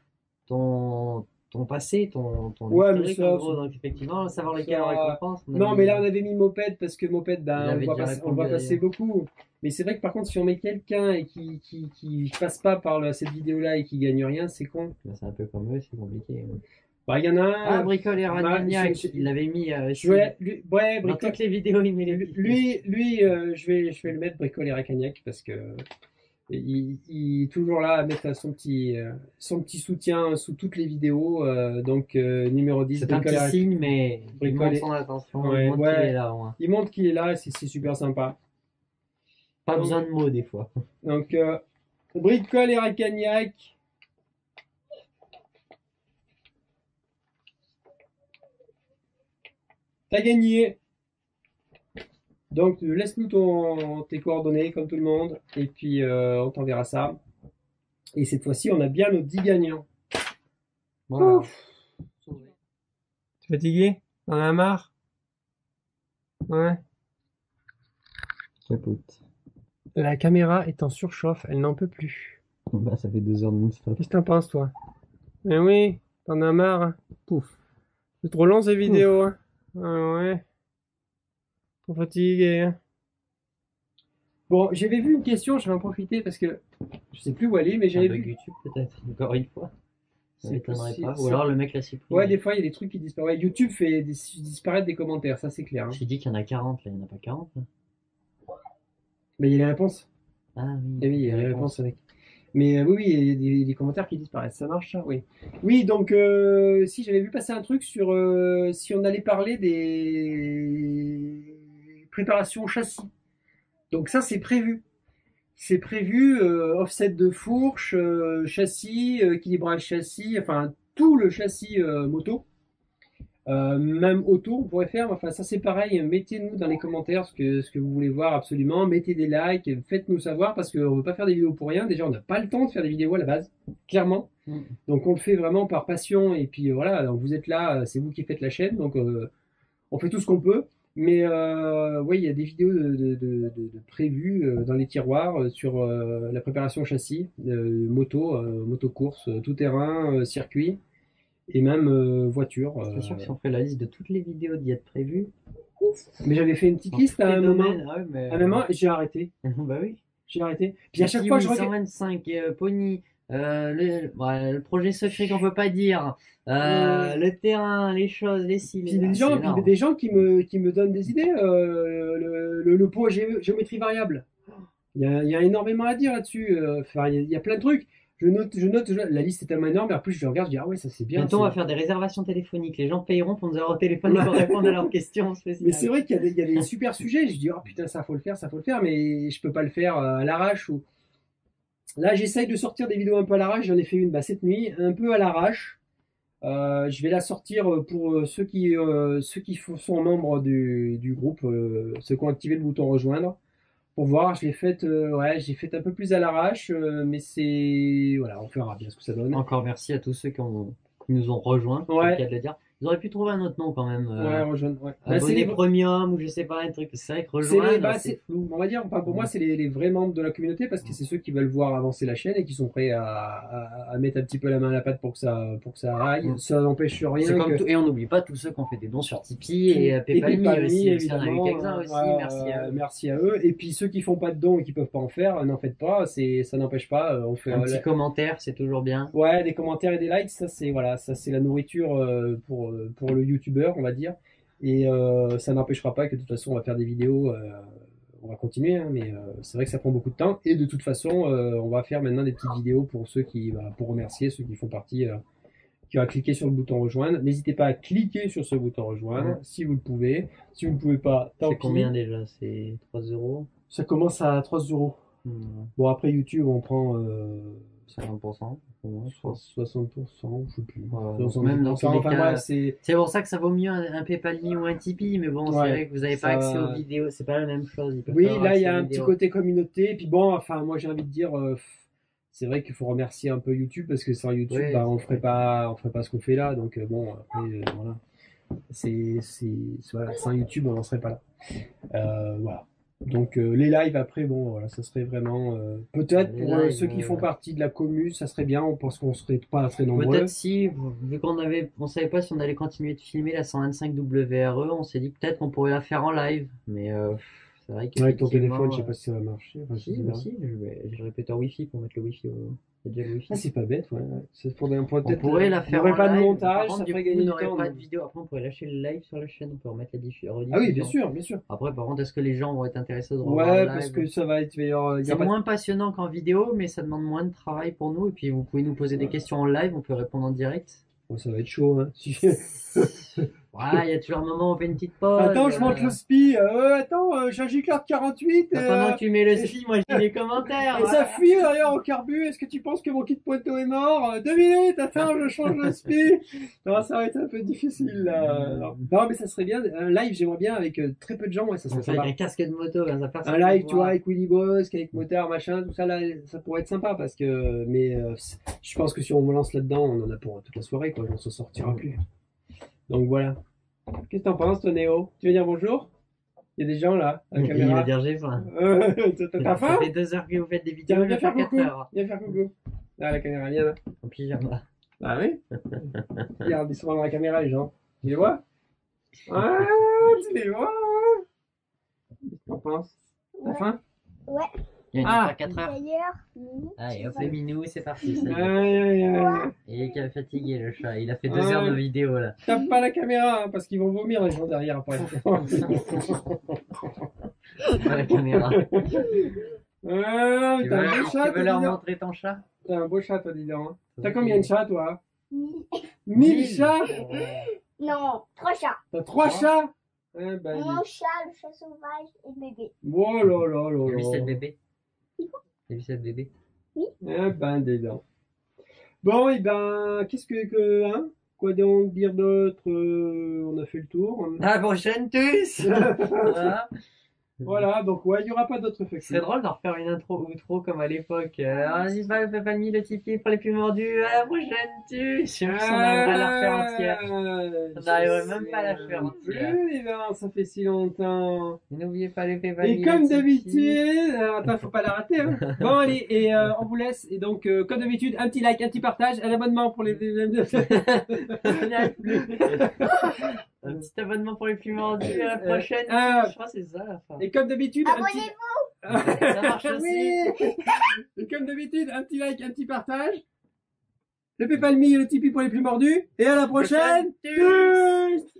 passé, ton Ouais, mais historique, ça, en gros. Donc, effectivement, savoir lesquels ça- on récompense. Non, mais là, on avait mis Moped parce que Moped, ben, J'avais on déjà va répondu passer d'ailleurs. beaucoup. Mais c'est vrai que par contre, si on met quelqu'un et qui passe pas par cette vidéo-là et qui gagne rien, c'est con. C'est un peu comme eux, c'est compliqué. Bah, il y en a Ah, un. Bricole et Ragnac, je- il l'avait mis ouais, dans Bricole. toutes les vidéos, il met les Lui, je vais le mettre Bricole et Racagnac parce que il est toujours là à mettre son petit soutien sous toutes les vidéos. Donc, numéro 10, C'est un Bricole et petit signe, mais il Bricole montre et- son attention, Ouais, il montre ouais. qu'il est là. Ouais. Il montre qu'il est là et c'est super sympa. Pas besoin de mots, des fois. Donc, Bricole et Racagnac. T'as gagné. Donc, laisse-nous tes coordonnées, comme tout le monde, et puis on t'enverra ça. Et cette fois-ci, on a bien nos 10 gagnants. Voilà. T'es fatigué? T'en as marre? Ouais. Écoute. La caméra est en surchauffe, elle n'en peut plus. Bah, ça fait 2 heures de non-stop. Qu'est-ce que t'en penses, toi? Eh oui, t'en as marre. Hein. Pouf. C'est trop long, ces vidéos. Hein. Ah ouais. Trop fatigué. Hein. Bon, j'avais vu une question, je vais en profiter parce que je sais plus où elle est, mais Un j'avais bug vu. YouTube, peut-être, encore une fois. Ça C'est m'étonnerait possible, pas. c'est- Ou alors le mec l'a supprimé. Ouais, des fois, il y a des trucs qui disparaissent. Ouais, YouTube fait disparaître des commentaires, ça c'est clair. Hein. J'ai dit qu'il y en a 40, là, il n'y en a pas 40. Là. Mais il y a les réponses. Ah oui, Eh oui, il y a les réponses avec. Mais oui, il y a des commentaires qui disparaissent. Ça marche, ça? Oui. Oui, donc, si j'avais vu passer un truc sur si on allait parler des préparations châssis. Donc ça, c'est prévu. C'est prévu, offset de fourche, châssis, équilibrage châssis, enfin tout le châssis moto. Même auto, on pourrait faire. Enfin, ça c'est pareil. Mettez-nous dans les commentaires ce que vous voulez voir absolument. Mettez des likes, faites-nous savoir parce qu'on ne veut pas faire des vidéos pour rien. Déjà, on n'a pas le temps de faire des vidéos à la base, clairement. Donc on le fait vraiment par passion. Et puis voilà, donc, vous êtes là, c'est vous qui faites la chaîne. Donc on fait tout ce qu'on peut. Mais oui, il y a des vidéos de prévues dans les tiroirs sur la préparation châssis, moto-course, tout-terrain, circuit et même voiture. C'est sûr que si on fait la liste de toutes les vidéos d'y être prévues, Mais j'avais fait une petite dans liste tous à les un moment. domaines, ah ouais, mais... À un moment, et j'ai arrêté. Bah oui. J'ai arrêté. Puis à chaque fois, je regarde. 125, Pony, le projet secret qu'on peut pas dire, le terrain, les choses, les cibles. Puis des gens qui me donnent des idées. Le pot géométrie variable. Il y a énormément à dire là-dessus. Enfin, il y a plein de trucs. Je note, la liste est tellement énorme, et en plus je regarde, je dis ah ouais, ça c'est bien. Bientôt, on va faire des réservations téléphoniques. Les gens payeront pour nous avoir au téléphone et pour répondre à leurs questions spéciales. Mais c'est vrai qu'il y a des super sujets. Je dis oh putain, ça faut le faire, mais je peux pas le faire à l'arrache. Ou... Là, j'essaye de sortir des vidéos un peu à l'arrache. J'en ai fait une cette nuit, un peu à l'arrache. Je vais la sortir pour ceux qui sont membres du groupe, ceux qui ont activé le bouton rejoindre. Pour voir, je l'ai faite j'ai fait un peu plus à l'arrache, mais c'est voilà, on verra bien ce que ça donne. Encore merci à tous ceux qui nous ont rejoints, c'est le cas de le dire. Ils auraient pu trouver un autre nom quand même. Rejoindre. Ouais. Abonné premium ou je sais pas, un truc. C'est vrai que rejoindre, c'est flou. On va dire, enfin, pour moi, c'est les vrais membres de la communauté parce que c'est ceux qui veulent voir avancer la chaîne et qui sont prêts à mettre un petit peu la main à la pâte pour que ça aille. Ça n'empêche rien. Et on n'oublie pas tous ceux qui ont fait des dons sur Tipeee et PayPal aussi. Évidemment. On a eu quelques-uns aussi. Merci à eux. Et puis ceux qui font pas de dons et qui peuvent pas en faire, n'en faites pas. Ça n'empêche pas. On fait un petit commentaire, c'est toujours bien. Ouais, des commentaires et des likes, ça c'est la nourriture pour le youtubeur, on va dire. Et ça n'empêchera pas que de toute façon on va faire des vidéos, on va continuer, hein, mais c'est vrai que ça prend beaucoup de temps. Et de toute façon, on va faire maintenant des petites vidéos pour ceux pour remercier ceux qui font partie, qui ont cliqué sur le bouton rejoindre. N'hésitez pas à cliquer sur ce bouton rejoindre si vous le pouvez. Si vous ne pouvez pas, tant pis. C'est combien déjà? C'est 3 €? Ça commence à 3 €. Bon, après YouTube, on prend 50%. 60%, je sais plus. Même dans tous les cas, c'est pour ça que ça vaut mieux un PayPal Me ou un Tipeee, mais bon, c'est vrai que vous n'avez pas accès aux vidéos, c'est pas la même chose. Oui, là il y a un petit côté communauté, et puis bon, enfin moi j'ai envie de dire, c'est vrai qu'il faut remercier un peu YouTube parce que sans YouTube, on ferait pas ce qu'on fait là, donc bon, après voilà, voilà, sans YouTube on n'en serait pas là. Voilà. Donc les lives après, bon voilà, ça serait vraiment peut-être pour ceux qui font partie de la commu, ça serait bien parce qu'on serait pas très nombreux. Peut-être si, vu on savait pas si on allait continuer de filmer la 125 WRE, on s'est dit peut-être qu'on pourrait la faire en live, mais c'est vrai que avec ton téléphone, je sais pas si ça va marcher. Enfin, si, j'ai le répéteur Wi-Fi pour mettre le Wi-Fi le Wi-Fi. Ah, c'est pas bête, ouais. On pourrait la faire. On n'aurait pas de montage, ça ferait gagner du temps. On n'aurait pas de vidéo. Après, on pourrait lâcher le live sur la chaîne. On peut remettre la rediffusion. Ah oui, bien sûr, bien sûr. Après, par contre, est-ce que les gens vont être intéressés de revoir le live? Parce que ça va être meilleur. C'est moins passionnant qu'en vidéo, mais ça demande moins de travail pour nous. Et puis, vous pouvez nous poser des questions en live. On peut répondre en direct. Bon, ça va être chaud, hein. Voilà, il y a toujours un moment où on fait une petite pause. Attends, je monte le SPI. J'ai un G-Card 48. Pendant que tu mets le SPI, moi je lis les commentaires. Et ça fuit derrière au carbu. Est-ce que tu penses que mon kit pointo est mort? 2 minutes, attends, je change le SPI. Non, ça va être un peu difficile là. Non, mais ça serait bien. Un live, j'aimerais bien avec très peu de gens. Ouais, ça serait sympa. Avec un casque de moto, un live, tu vois, avec Willy Bosk, avec moteur, machin, tout ça là, ça pourrait être sympa parce que. Mais je pense que si on me lance là-dedans, on en a pour toute la soirée, quoi. On s'en sortira plus. Donc voilà. Qu'est-ce que t'en penses, toi, Néo? Tu veux dire bonjour? Il y a des gens là, à la caméra. Il va dire j'ai faim. T'as faim? Ça fait 2 heures que vous faites des vidéos. Viens faire coucou. Viens faire coucou. Là, la caméra, viens là. En pyjama. Ah oui? Regarde, ils sont dans la caméra, les gens. Tu les vois? Ah, tu les vois? Qu'est-ce que t'en penses? T'as faim? Ouais. Il y a une à 4 heures. D'ailleurs, Allez, hop, le minou, c'est parti. Il est fatigué, le chat. Il a fait 2 heures de vidéo, là. Tape pas la caméra, hein, parce qu'ils vont vomir, les gens derrière, après. Pas la caméra. T'as un beau chat, tu veux leur montrer ton chat? T'as un beau chat, toi, dis donc. T'as combien de chats, toi? 1000. 1000 chats? Non, 3 chats. T'as 3 chats? Eh ben, Mon chat, le chat sauvage et le bébé. oh là là là T'as vu cette là. bébé? T'as vu cette bébé? Eh ben, dis donc. Bon, et ben, qu'est-ce hein? Quoi donc dire d'autre? On a fait le tour. À la prochaine tous! Voilà. Voilà, donc ouais, il n'y aura pas d'autres Ce effets. serait drôle d'en refaire une intro outro comme à l'époque. Vas-y, fais pas mis le Tipeee pour les plus mordus. À la prochaine tous! Je sais si on arriverait à la refaire entière. On n'arriverait même pas à la faire entière. Plus, eh ben, ça fait si longtemps. N'oubliez pas les Et PayPal. comme d'habitude, attends, faut pas la rater, hein. Bon, allez, et on vous laisse. Et donc, comme d'habitude, un petit like, un petit partage, un abonnement pour les. Un petit abonnement pour les plus mordus. À la prochaine. Je crois que c'est ça la fin. Et comme d'habitude, un petit. Abonnez-vous. Ça marche aussi. Oui. Et comme d'habitude, un petit like, un petit partage. Le PayPal Me et le Tipeee pour les plus mordus. Et à la prochaine. Prochaine. Tchuss.